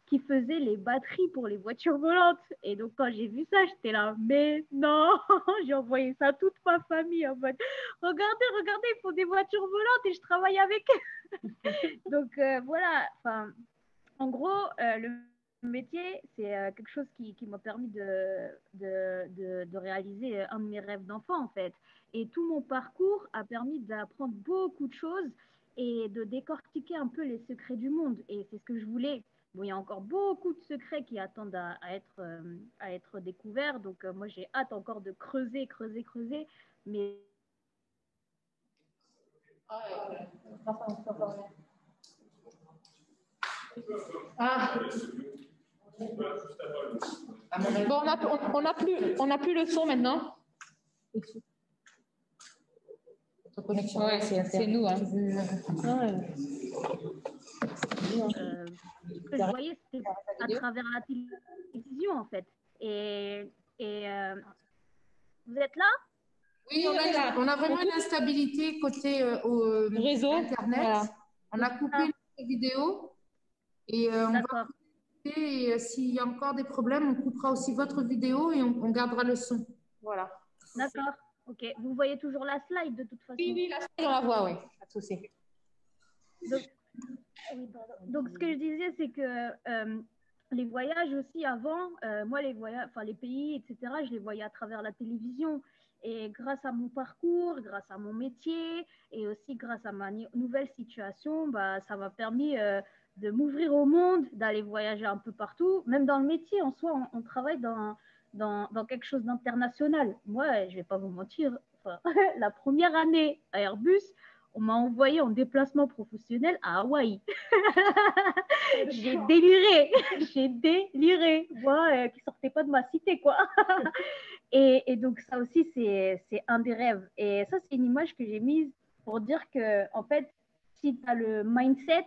qui faisait les batteries pour les voitures volantes. Et donc, quand j'ai vu ça, j'étais là, mais non, j'ai envoyé ça à toute ma famille en mode, regardez, ils font des voitures volantes et je travaille avec eux. Donc, voilà, enfin, en gros, le métier, c'est quelque chose qui m'a permis de réaliser un de mes rêves d'enfant, en fait. Et tout mon parcours a permis d'apprendre beaucoup de choses et de décortiquer un peu les secrets du monde. Et c'est ce que je voulais. Bon, il y a encore beaucoup de secrets qui attendent à être découverts. Donc, moi, j'ai hâte encore de creuser. Mais
Bon, on n'a plus le son maintenant. Votre connexion, ouais, c'est nous. Hein.
Ce que je voyais, c'était à travers la télévision, en fait. Et vous êtes là?
Oui, on est là. On a vraiment une instabilité côté
réseau,
Internet. Voilà. On a coupé les vidéos et on va couper. Et s'il y a encore des problèmes, on coupera aussi votre vidéo et on gardera le son. Voilà.
D'accord. Ok. Vous voyez toujours la slide de toute façon?
Oui, la slide, on la voit, oui. Pas de souci.
Donc, ce que je disais, c'est que les voyages aussi avant, moi, les voyages, enfin les pays, etc., je les voyais à travers la télévision. Et grâce à mon parcours, grâce à mon métier et aussi grâce à ma nouvelle situation, bah, ça m'a permis de m'ouvrir au monde, d'aller voyager un peu partout. Même dans le métier, en soi, on travaille dans quelque chose d'international. Moi, je ne vais pas vous mentir, enfin, la première année à Airbus, on m'a envoyé en déplacement professionnel à Hawaï. J'ai déliré. Moi, qui sortais pas de ma cité, quoi. Et donc, ça aussi, c'est un des rêves. Et ça, c'est une image que j'ai mise pour dire que, en fait, si tu as le mindset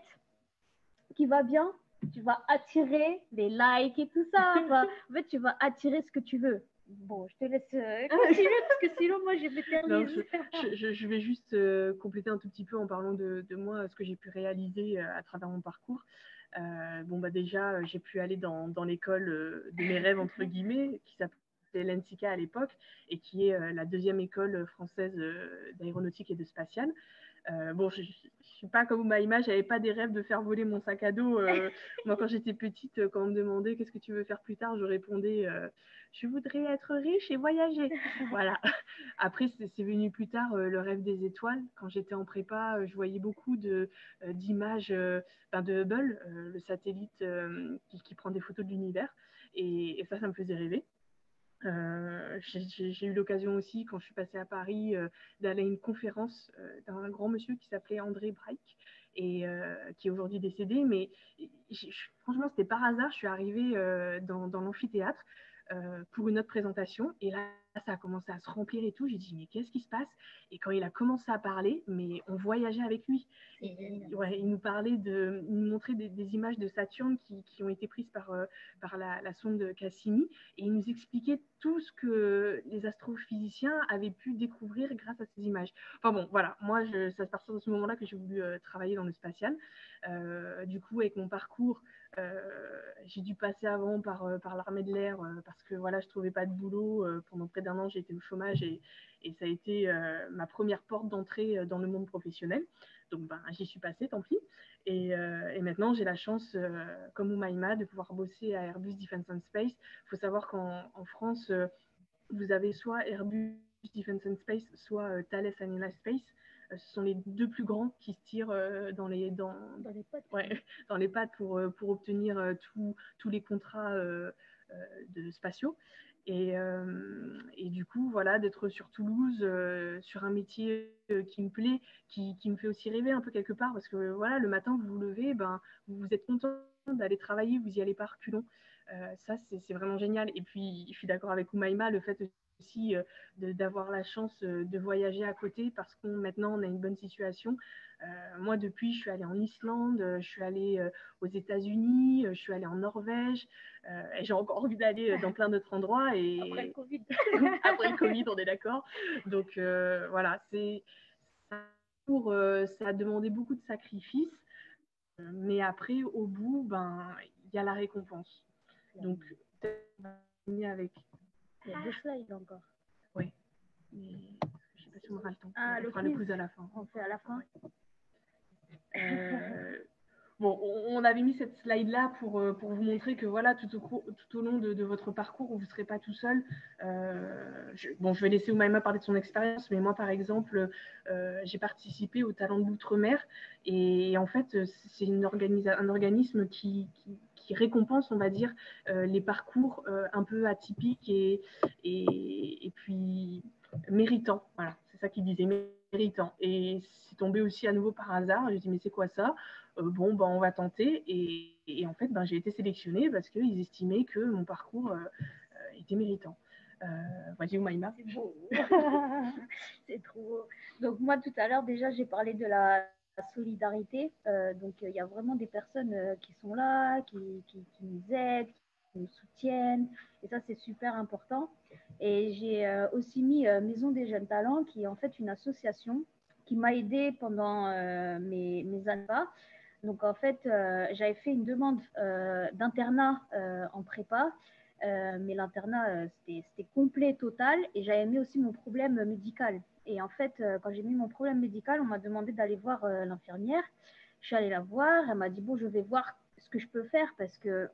qui va bien, tu vas attirer des likes et tout ça. Enfin, en fait, tu vas attirer ce que tu veux. Bon, je te laisse continuer parce que sinon, moi, je vais m'éterniser.
Je vais juste compléter un tout petit peu en parlant de moi, ce que j'ai pu réaliser à travers mon parcours. Bon, bah déjà, j'ai pu aller dans l'école de mes rêves, entre guillemets, qui s'appelait l'ENSICA à l'époque, et qui est la deuxième école française d'aéronautique et de spatiale. Bon, je ne suis pas comme Maïma, je n'avais pas des rêves de faire voler mon sac à dos. Moi, quand j'étais petite, quand on me demandait qu'est-ce que tu veux faire plus tard, je répondais je voudrais être riche et voyager. Voilà. Après, c'est venu plus tard le rêve des étoiles. Quand j'étais en prépa, je voyais beaucoup d'images de Hubble, le satellite qui prend des photos de l'univers. Et ça me faisait rêver. J'ai eu l'occasion aussi, quand je suis passée à Paris, d'aller à une conférence d'un grand monsieur qui s'appelait André Breik et qui est aujourd'hui décédé. Mais franchement, c'était par hasard. Je suis arrivée dans l'amphithéâtre pour une autre présentation et là, ça a commencé à se remplir et tout. J'ai dit, mais qu'est-ce qui se passe? Et quand il a commencé à parler, mais on voyageait avec lui. Il nous parlait il nous montrait des images de Saturne qui ont été prises par la sonde Cassini et il nous expliquait tout ce que les astrophysiciens avaient pu découvrir grâce à ces images. Enfin bon, voilà, moi, c'est à partir de ce moment-là que j'ai voulu travailler dans le spatial. Du coup, avec mon parcours, j'ai dû passer avant par l'armée de l'air parce que voilà, je trouvais pas de boulot. Pendant près d'1 an, j'ai été au chômage et ça a été ma première porte d'entrée dans le monde professionnel. Donc, j'y suis passée, tant pis. Et maintenant, j'ai la chance, comme Oumaima, de pouvoir bosser à Airbus Defence and Space. Il faut savoir qu'en France, vous avez soit Airbus Defence and Space, soit Thales Alenia Space. Ce sont les deux plus grands qui se tirent dans les pattes pour obtenir tous les contrats de spatiaux. Et du coup, voilà, d'être sur Toulouse, sur un métier qui me plaît, qui me fait aussi rêver un peu quelque part, parce que voilà, le matin, vous vous levez, vous êtes content d'aller travailler, vous y allez pas reculons. Ça, c'est vraiment génial. Et puis, je suis d'accord avec Oumaima, le fait aussi d'avoir la chance de voyager à côté, parce que maintenant, on a une bonne situation. Moi, depuis, je suis allée en Islande, je suis allée aux États-Unis, je suis allée en Norvège, et j'ai encore envie d'aller dans plein d'autres endroits. Et après le Covid. Après le Covid, on est d'accord. Donc, voilà, ça a demandé beaucoup de sacrifices, mais après, au bout, il y a la récompense. Donc, avec...
Il y a 2 slides encore.
Oui, mais je ne sais pas si on aura le temps.
Ah,
on fera le quiz à la fin.
On fait à la fin.
Bon, on avait mis cette slide-là pour vous montrer que voilà, tout au long de votre parcours, vous ne serez pas tout seul. Je vais laisser Oumaima parler de son expérience, mais moi, par exemple, j'ai participé au Talent de l'Outre-mer et en fait, c'est un organisme qui récompense, on va dire, les parcours un peu atypiques et puis méritants. Voilà, c'est ça qu'il disait, méritants. Et c'est tombé aussi à nouveau par hasard. J'ai dit, mais c'est quoi ça? Bon, ben, on va tenter. Et en fait, ben, j'ai été sélectionnée parce qu'ils estimaient que mon parcours était méritant. Vas-y, Oumaima.
C'est beau. C'est trop beau. Donc, moi, tout à l'heure, déjà, j'ai parlé de la solidarité. Donc, il y a vraiment des personnes qui sont là, qui nous aident, qui nous soutiennent. Et ça, c'est super important. Et j'ai aussi mis Maison des Jeunes Talents, qui est en fait une association qui m'a aidée pendant mes années. Donc, en fait, j'avais fait une demande d'internat en prépa, mais l'internat, c'était complet, total, et j'avais mis aussi mon problème médical. Et en fait, quand j'ai mis mon problème médical, on m'a demandé d'aller voir l'infirmière. Je suis allée la voir, elle m'a dit, bon, je vais voir ce que je peux faire, parce que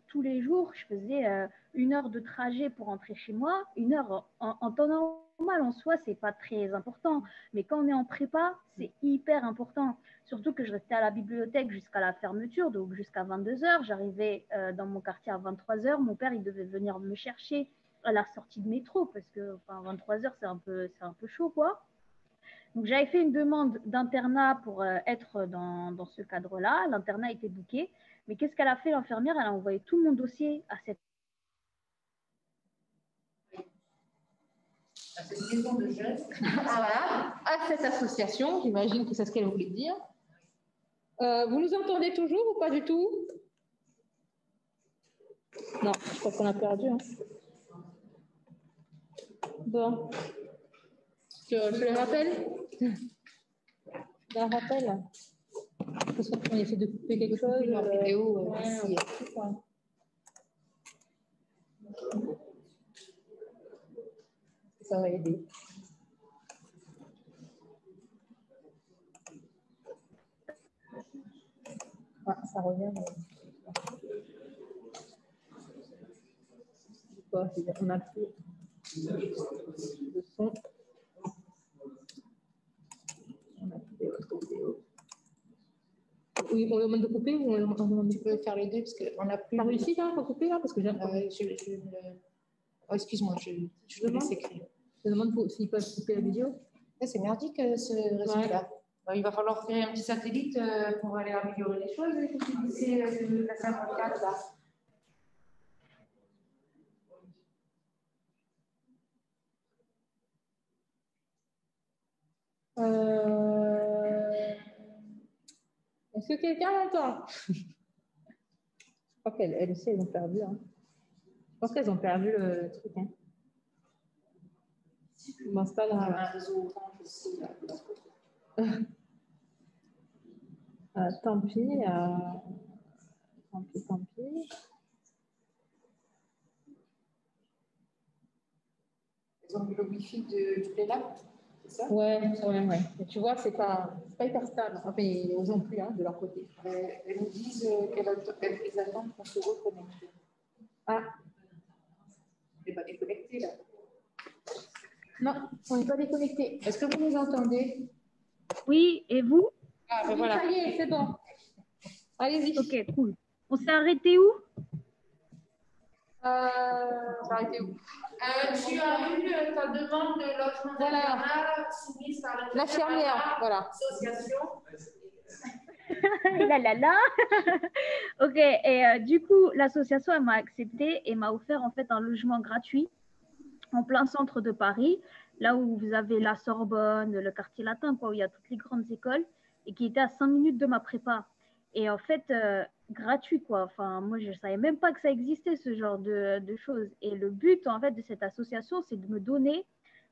tous les jours, je faisais 1 heure de trajet pour rentrer chez moi. 1 heure en temps normal, en soi, c'est pas très important, mais quand on est en prépa, c'est hyper important. Surtout que je restais à la bibliothèque jusqu'à la fermeture, donc jusqu'à 22 h. J'arrivais dans mon quartier à 23 h. Mon père, il devait venir me chercher à la sortie de métro parce que 23 h, c'est un peu chaud, quoi. Donc, j'avais fait une demande d'internat pour être dans ce cadre-là. L'internat était booké. Mais qu'est-ce qu'elle a fait, l'infirmière? Elle a envoyé tout mon dossier à cette
maison de jeunes, voilà, à cette association. J'imagine que c'est ce qu'elle voulait dire. Vous nous entendez toujours ou pas du tout? Non, je crois qu'on a perdu. Hein. Bon. Je le rappelle? Je le rappelle? Parce qu'on essaie de couper quelque chose. Leur vidéo ici. Ça va aider. Ah, ça revient. On a plus de son. On a plus de vidéo. Oui, on demande de couper ou on demande de faire les deux parce qu'on a plus. T'as réussi là, à couper là parce que excuse-moi, je te laisse écrire. Je demande s'ils peuvent couper la vidéo.
C'est merdique ce résultat. Ouais. Il va falloir créer un petit satellite pour aller améliorer les choses. C'est la 54 là.
Est-ce que quelqu'un m'entend? Je crois qu'elles aussi, elles ont perdu. Hein. Je pense qu'elles ont perdu le truc. Hein. Bon, c'est pas grave. Un réseau orange aussi. Tant pis. Tant pis.
Ils ont mis le Wi-Fi du Plénap, c'est ça?
Ouais. Et tu vois, c'est pas hyper stable. Enfin, ils n'osent plus hein, de leur côté.
Elles nous disent qu'elles attendent qu'on se reconnecte.
Ah.
On n'est pas déconnectés là.
Non, on n'est pas déconnectés.
Est-ce que vous nous entendez?
Oui, et vous?
Ah, ben voilà. Ça y est, c'est bon. Allez-y.
Ok, cool. On s'est arrêté où?
On s'est arrêté où?
Tu as eu ta demande de logement d'internat soumise par
l'infirmière, voilà.
Association.
Là. Ok, et du coup, l'association, elle m'a accepté et m'a offert en fait un logement gratuit en plein centre de Paris, là où vous avez la Sorbonne, le quartier latin, quoi, où il y a toutes les grandes écoles, et qui était à 5 minutes de ma prépa. Et en fait, gratuit, quoi. Enfin, moi, je ne savais même pas que ça existait, ce genre de choses. Et le but, en fait, de cette association, c'est de me donner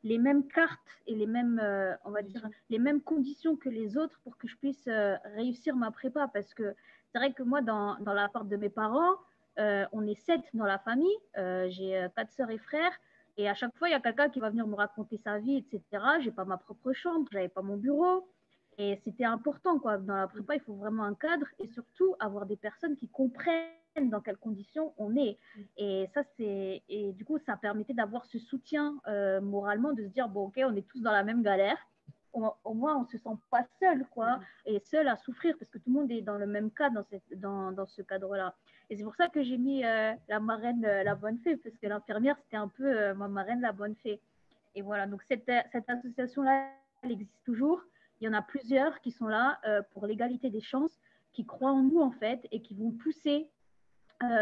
les mêmes cartes et les mêmes, on va dire, les mêmes conditions que les autres pour que je puisse réussir ma prépa. Parce que c'est vrai que moi, dans l'appart de mes parents, on est 7 dans la famille. J'ai 4 sœurs et frères. Et à chaque fois, il y a quelqu'un qui va venir me raconter sa vie, etc. Je n'ai pas ma propre chambre, je n'avais pas mon bureau. Et c'était important, quoi. Dans la prépa, il faut vraiment un cadre et surtout avoir des personnes qui comprennent dans quelles conditions on est. Et ça, et du coup, ça permettait d'avoir ce soutien moralement, de se dire, bon, ok, on est tous dans la même galère. Au moins, on ne se sent pas seul, quoi, et seul à souffrir, parce que tout le monde est dans le même cas dans ce cadre-là. Et c'est pour ça que j'ai mis la marraine, la bonne fée, parce que l'infirmière, c'était un peu ma marraine, la bonne fée. Et voilà, donc cette association-là, elle existe toujours. Il y en a plusieurs qui sont là pour l'égalité des chances, qui croient en nous, en fait, et qui vont pousser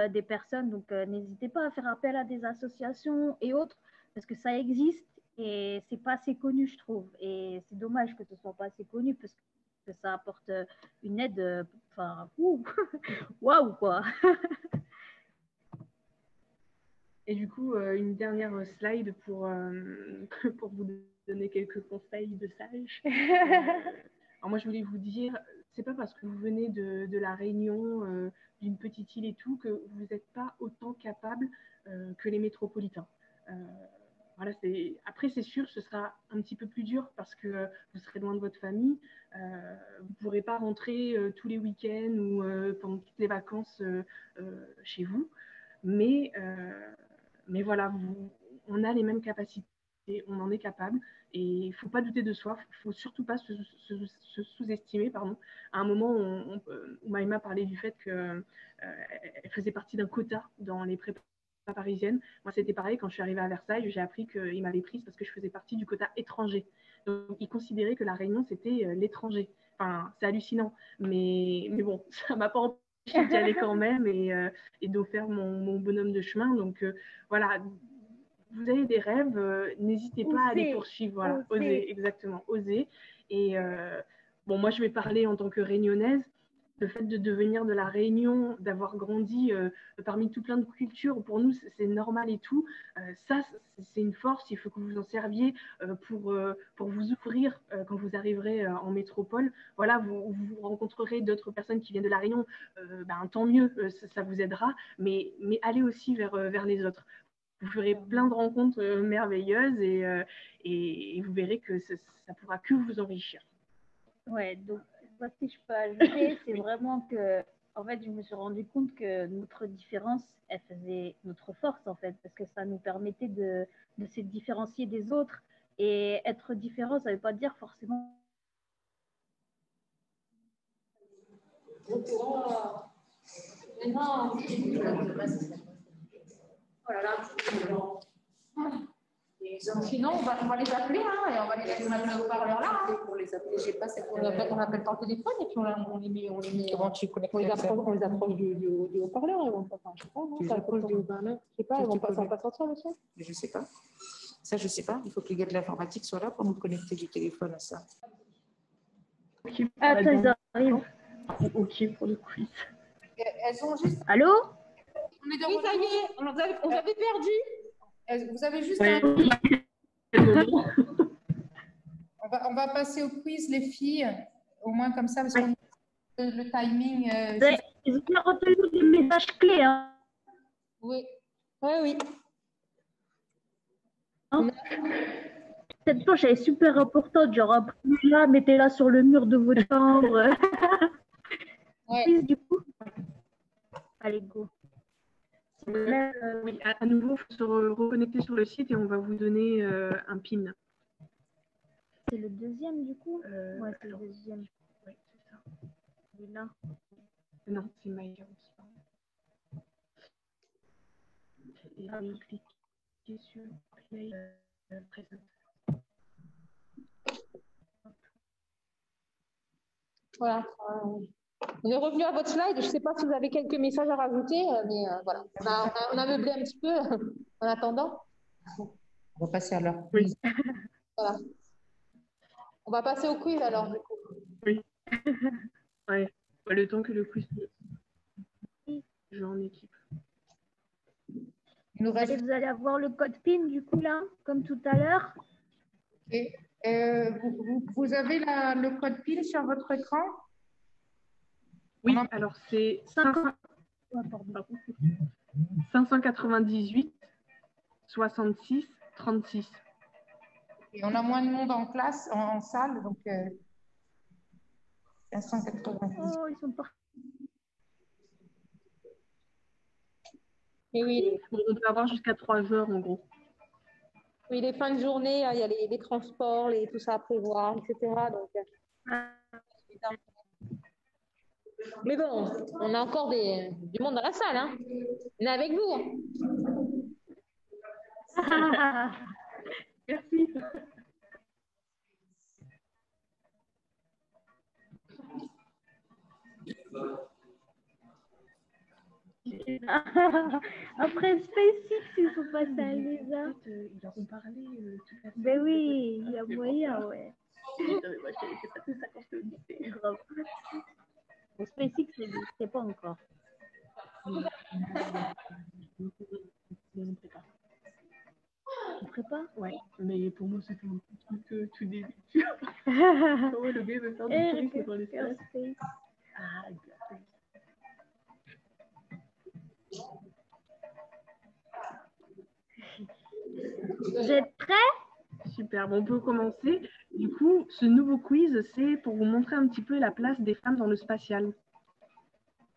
des personnes. Donc, n'hésitez pas à faire appel à des associations et autres, parce que ça existe et c'est pas assez connu, je trouve. Et c'est dommage que ce soit pas assez connu, parce que ça apporte une aide, enfin, waouh, quoi.
Et du coup, une dernière slide pour vous donner quelques conseils de sage. Alors moi, je voulais vous dire, c'est pas parce que vous venez de la Réunion, d'une petite île et tout, que vous n'êtes pas autant capable que les métropolitains. Voilà, après, c'est sûr, ce sera un petit peu plus dur parce que vous serez loin de votre famille. Vous ne pourrez pas rentrer tous les week-ends ou pendant toutes les vacances chez vous. Mais voilà, on a les mêmes capacités, on en est capable. Et il ne faut pas douter de soi, il ne faut surtout pas se sous-estimer. Pardon. À un moment, Maïma parlait du fait qu'elle faisait partie d'un quota dans les prépas parisiennes. Moi, c'était pareil, quand je suis arrivée à Versailles, j'ai appris qu'ils m'avaient prise parce que je faisais partie du quota étranger. Donc, ils considéraient que la Réunion, c'était l'étranger. Enfin, c'est hallucinant. Mais bon, ça ne m'a pas empêché d'y aller quand même et de faire mon bonhomme de chemin. Donc, voilà. Vous avez des rêves, n'hésitez pas à les poursuivre. Voilà, osez, exactement, osez. Et bon, moi, je vais parler en tant que réunionnaise. Le fait de devenir de la Réunion, d'avoir grandi parmi tout plein de cultures, pour nous, c'est normal et tout. Ça, c'est une force. Il faut que vous en serviez pour vous ouvrir quand vous arriverez en métropole. Voilà, vous rencontrerez d'autres personnes qui viennent de la Réunion. Tant mieux, ça vous aidera. Mais allez aussi vers les autres. Vous ferez plein de rencontres merveilleuses et vous verrez que ça pourra que vous enrichir.
Ouais, donc moi, si je peux ajouter, c'est vraiment que, en fait, je me suis rendu compte que notre différence, elle faisait notre force, en fait, parce que ça nous permettait de se différencier des autres. Et être différent, ça ne veut pas dire forcément.
Oh là là. Sinon, on va les appeler et on va les mettre le haut-parleur là. Pour les appeler, j'ai pas cette. On appelle par téléphone et puis on les met. Comment tu connectes? On les approche du haut-parleur. Enfin, je sais pas, non? Tu les approches du haut-parleur? Je sais pas, ça va pas sortir le son? Je sais pas. Ça, je sais pas. Il faut que les gars de l'informatique soient là pour nous connecter du téléphone à ça.
Attends, ils arrivent.
Ok pour le quiz.
Elles ont juste.
Allô?
Oui, ça y est, on vous avait perdu. Vous avez juste on va passer au quiz, les filles, au moins comme ça, parce que le timing.
Ils ont retenu des messages clés. Hein.
Oui. Oui.
Hein? Cette poche, elle est super importante. Genre, appuyez-la, mettez-la sur le mur de votre chambre.
Ouais.
Du coup, allez, go.
Oui, à nouveau, il faut se reconnecter sur le site et on va vous donner un PIN.
C'est le deuxième, du coup? Ouais, c'est le deuxième.
Oui, c'est ça.
Celui-là.
Non, c'est Maïga. Et vous cliquez sur Play Present.
Voilà. On est revenu à votre slide. Je ne sais pas si vous avez quelques messages à rajouter, mais voilà. On a meublé un petit peu en attendant. On va passer à l'heure.
Oui.
Voilà. On va passer au quiz alors, du coup.
Oui. Ouais. Le temps que le quiz joue en équipe.
Vous allez avoir le code PIN, du coup, là, comme tout à l'heure.
Okay. Vous avez le code PIN sur votre écran?
Oui, alors c'est 598 66 36.
Et on a moins de monde en classe, en salle, donc
1580.
Oh, ils sont partis.
Et oui,
on peut avoir jusqu'à 3 heures en gros.
Oui, les fins de journée, il y a les transports, tout ça à prévoir, etc. Donc, mais bon, on a encore du monde dans la salle. Hein. On est avec vous.
Merci.
Après SpaceX, ils sont passés à l'ESA.
Ils leur ont parlé toute la semaine.
Ben oui, il y a moyen, ouais.
Moi, je sais pas tout ça quand je te dis, c'est grave.
Pour SpaceX, je ne sais pas encore.
On prépare.
On prépare?
Ouais, mais pour moi, c'était un petit truc tout début. Ouais, le gars veut faire du tourisme dans l'espace. Ah, bien.
Vous êtes prêts?
Super, bon, on peut commencer. Du coup, ce nouveau quiz, c'est pour vous montrer un petit peu la place des femmes dans le spatial.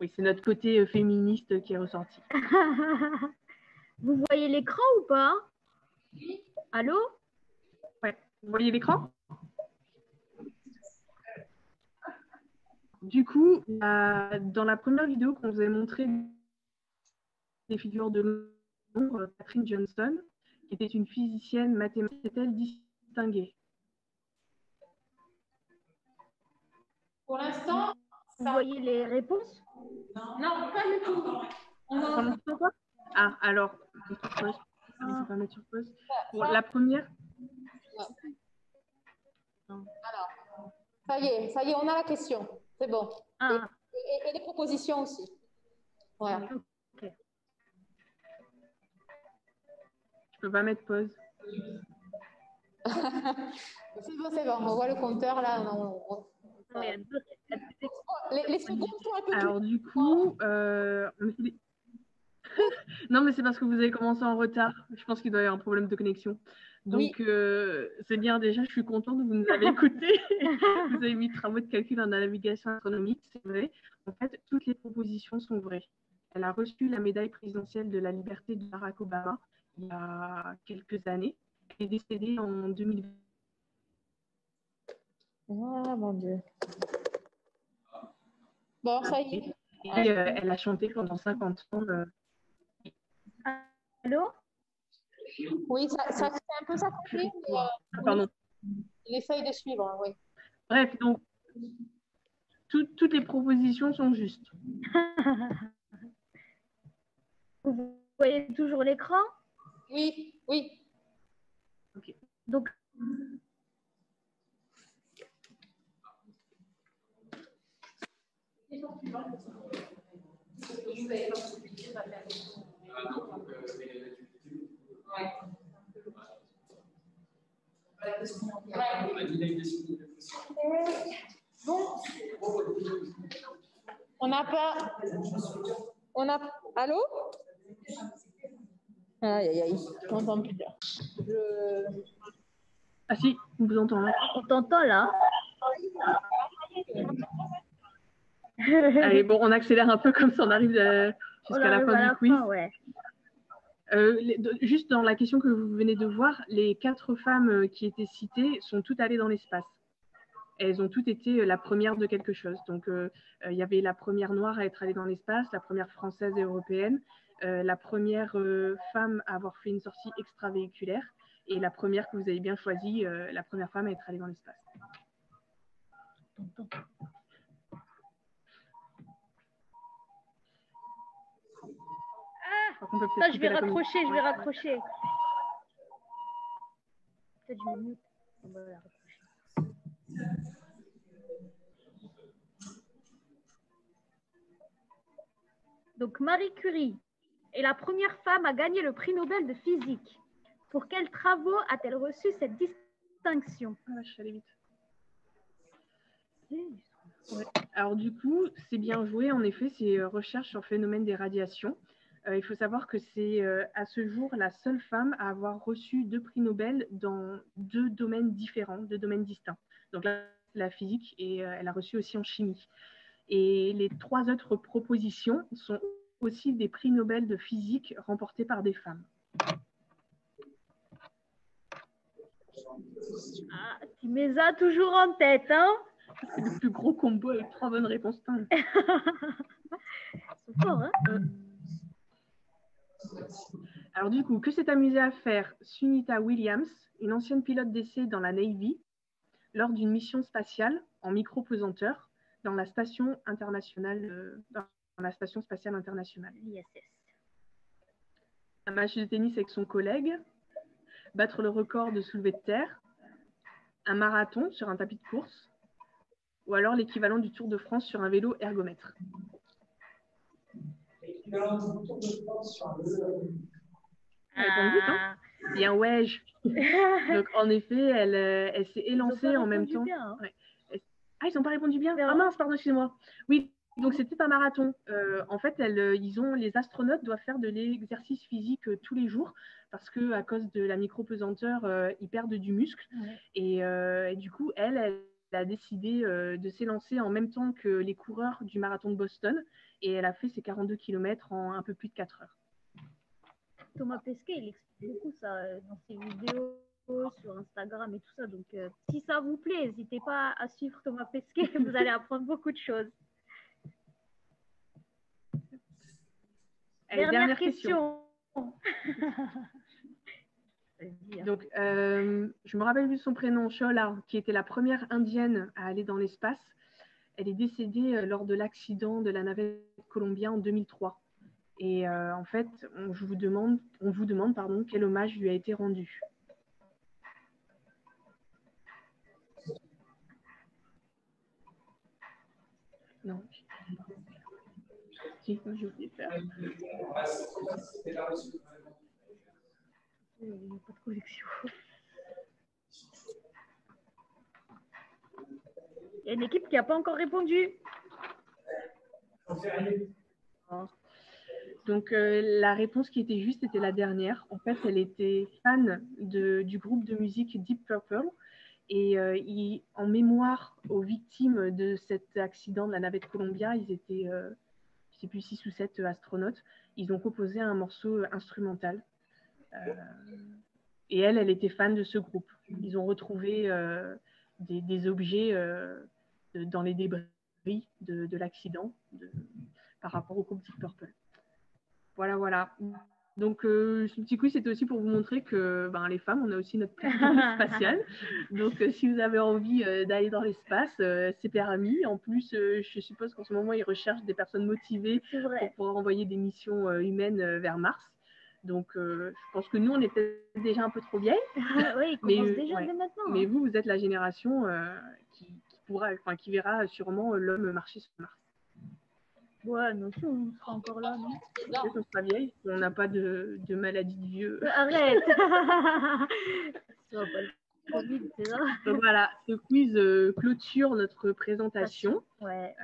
Oui, c'est notre côté féministe qui est ressorti.
Vous voyez l'écran ou pas? Allô?
Ouais, vous voyez l'écran? Du coup, dans la première vidéo qu'on vous avait montré des figures de l'ombre, Catherine Johnson, qui était une physicienne mathématicienne distinguée.
Pour l'instant,
vous voyez les réponses?
Non, pas du tout.
Pour l'instant, quoi? Ah, alors, pause. On va mettre sur pause. Bon, la première.
Alors, ça y est, on a la question. C'est bon.
Ah.
Et les propositions aussi. Voilà.
Okay.
Je peux pas mettre pause.
C'est bon, on voit le compteur là. Les secondes sont un peu.
Alors du coup, non mais c'est parce que vous avez commencé en retard. Je pense qu'il doit y avoir un problème de connexion. Donc oui. C'est bien déjà, je suis contente, vous nous avez écouté. Vous avez mis travaux de calcul dans la navigation astronomique, c'est vrai. En fait, toutes les propositions sont vraies. Elle a reçu la médaille présidentielle de la liberté de Barack Obama il y a quelques années. Elle est décédée en 2020.
Ah mon Dieu. Bon, ça y est.
Et elle a chanté pendant 50 ans.
Allô?
Oui, c'est un peu ça.
Pardon.
Il essaye de suivre, oui.
Bref, donc, toutes les propositions sont justes.
Vous voyez toujours l'écran?
Oui, oui.
Ok.
Donc,
Bon. On n'a pas. Allô? Aïe, aïe, aïe. Je m'entends plus.
Ah si, on vous entend là.
On t'entend là.
Allez, bon, on accélère un peu comme ça, on arrive jusqu'à la fin du quiz.
Ouais.
Juste dans la question que vous venez de voir, les 4 femmes qui étaient citées sont toutes allées dans l'espace. Elles ont toutes été la première de quelque chose. Donc, il y avait la première noire à être allée dans l'espace, la première française et européenne, la première femme à avoir fait une sortie extravéhiculaire et la première que vous avez bien choisie, la première femme à être allée dans l'espace.
Ah, je vais raccrocher, Peut-être je me mute. On va la raccrocher. Donc, Marie Curie est la première femme à gagner le prix Nobel de physique. Pour quels travaux a-t-elle reçu cette distinction?
Ah, je suis allée vite. Ouais. Alors du coup, c'est bien joué. En effet, c'est recherche sur le phénomène des radiations. Il faut savoir que c'est à ce jour la seule femme à avoir reçu 2 prix Nobel dans 2 domaines différents, 2 domaines distincts. Donc la la physique, et elle a reçu aussi en chimie. Et les 3 autres propositions sont aussi des prix Nobel de physique remportés par des femmes.
Ah, tu me les as toujours en tête, hein?
C'est le plus gros combo avec 3 bonnes réponses.
C'est fort, hein?
Alors du coup, que s'est amusée à faire Sunita Williams, une ancienne pilote d'essai dans la Navy, lors d'une mission spatiale en micro-pesanteur dans la station internationale, dans la station spatiale internationale.
L'ISS.
Un match de tennis avec son collègue, battre le record de soulevé de terre, un marathon sur un tapis de course, ou alors l'équivalent du Tour de France sur un vélo ergomètre.
L'équivalent du Tour de France sur un vélo.
Hein. Il y a un wedge. Donc en effet, elle s'est élancée en même temps.
Bien, hein.
Ouais. Ah, ils n'ont pas répondu bien. Ah mince, pardon, excusez-moi. Oui, donc c'était un marathon. En fait, les astronautes doivent faire de l'exercice physique tous les jours parce qu'à cause de la micro-pesanteur, ils perdent du muscle. Ouais. Et du coup, elle a décidé de s'élancer en même temps que les coureurs du marathon de Boston. Et elle a fait ses 42 km en un peu plus de 4 heures.
Thomas Pesquet, il explique beaucoup ça dans ses vidéos sur Instagram et tout ça. Donc, si ça vous plaît, n'hésitez pas à suivre Thomas Pesquet. Vous allez apprendre beaucoup de choses.
Allez, dernière question. Donc, je me rappelle de son prénom, Shola, qui était la première indienne à aller dans l'espace. Elle est décédée lors de l'accident de la navette Columbia en 2003. Et en fait, on vous demande quel hommage lui a été rendu. Non. Si, je voulais faire. Il n'y a pas
de connexion. Il y a une équipe qui n'a pas encore répondu.
Donc, la réponse qui était juste était la dernière. En fait, elle était fan du groupe de musique Deep Purple. Et en mémoire aux victimes de cet accident de la navette Columbia, ils étaient, je ne sais plus, 6 ou 7 astronautes. Ils ont composé un morceau instrumental. Et elle était fan de ce groupe. Ils ont retrouvé des objets dans les débris de l'accident par rapport au groupe Deep Purple. Voilà, voilà. Donc, ce petit quiz, c'était aussi pour vous montrer que les femmes, on a aussi notre place spatiale. Donc, si vous avez envie d'aller dans l'espace, c'est permis. En plus, je suppose qu'en ce moment, ils recherchent des personnes motivées pour pouvoir envoyer des missions humaines vers Mars. Donc, je pense que nous, on est peut-être déjà un peu trop vieilles.
Oui, ils commencent déjà dès maintenant.
Mais vous êtes la génération qui verra sûrement l'homme marcher sur Mars.
Ouais, nous aussi, on sera encore là, non?
Peut-être on sera vieille, on n'a pas de maladie de vieux.
Arrête. Ça va pas le Covid, c'est ça.
Donc voilà, ce quiz clôture notre présentation.
Ouais.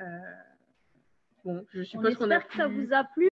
Bon, je suppose qu'on a
que ça vous a plu.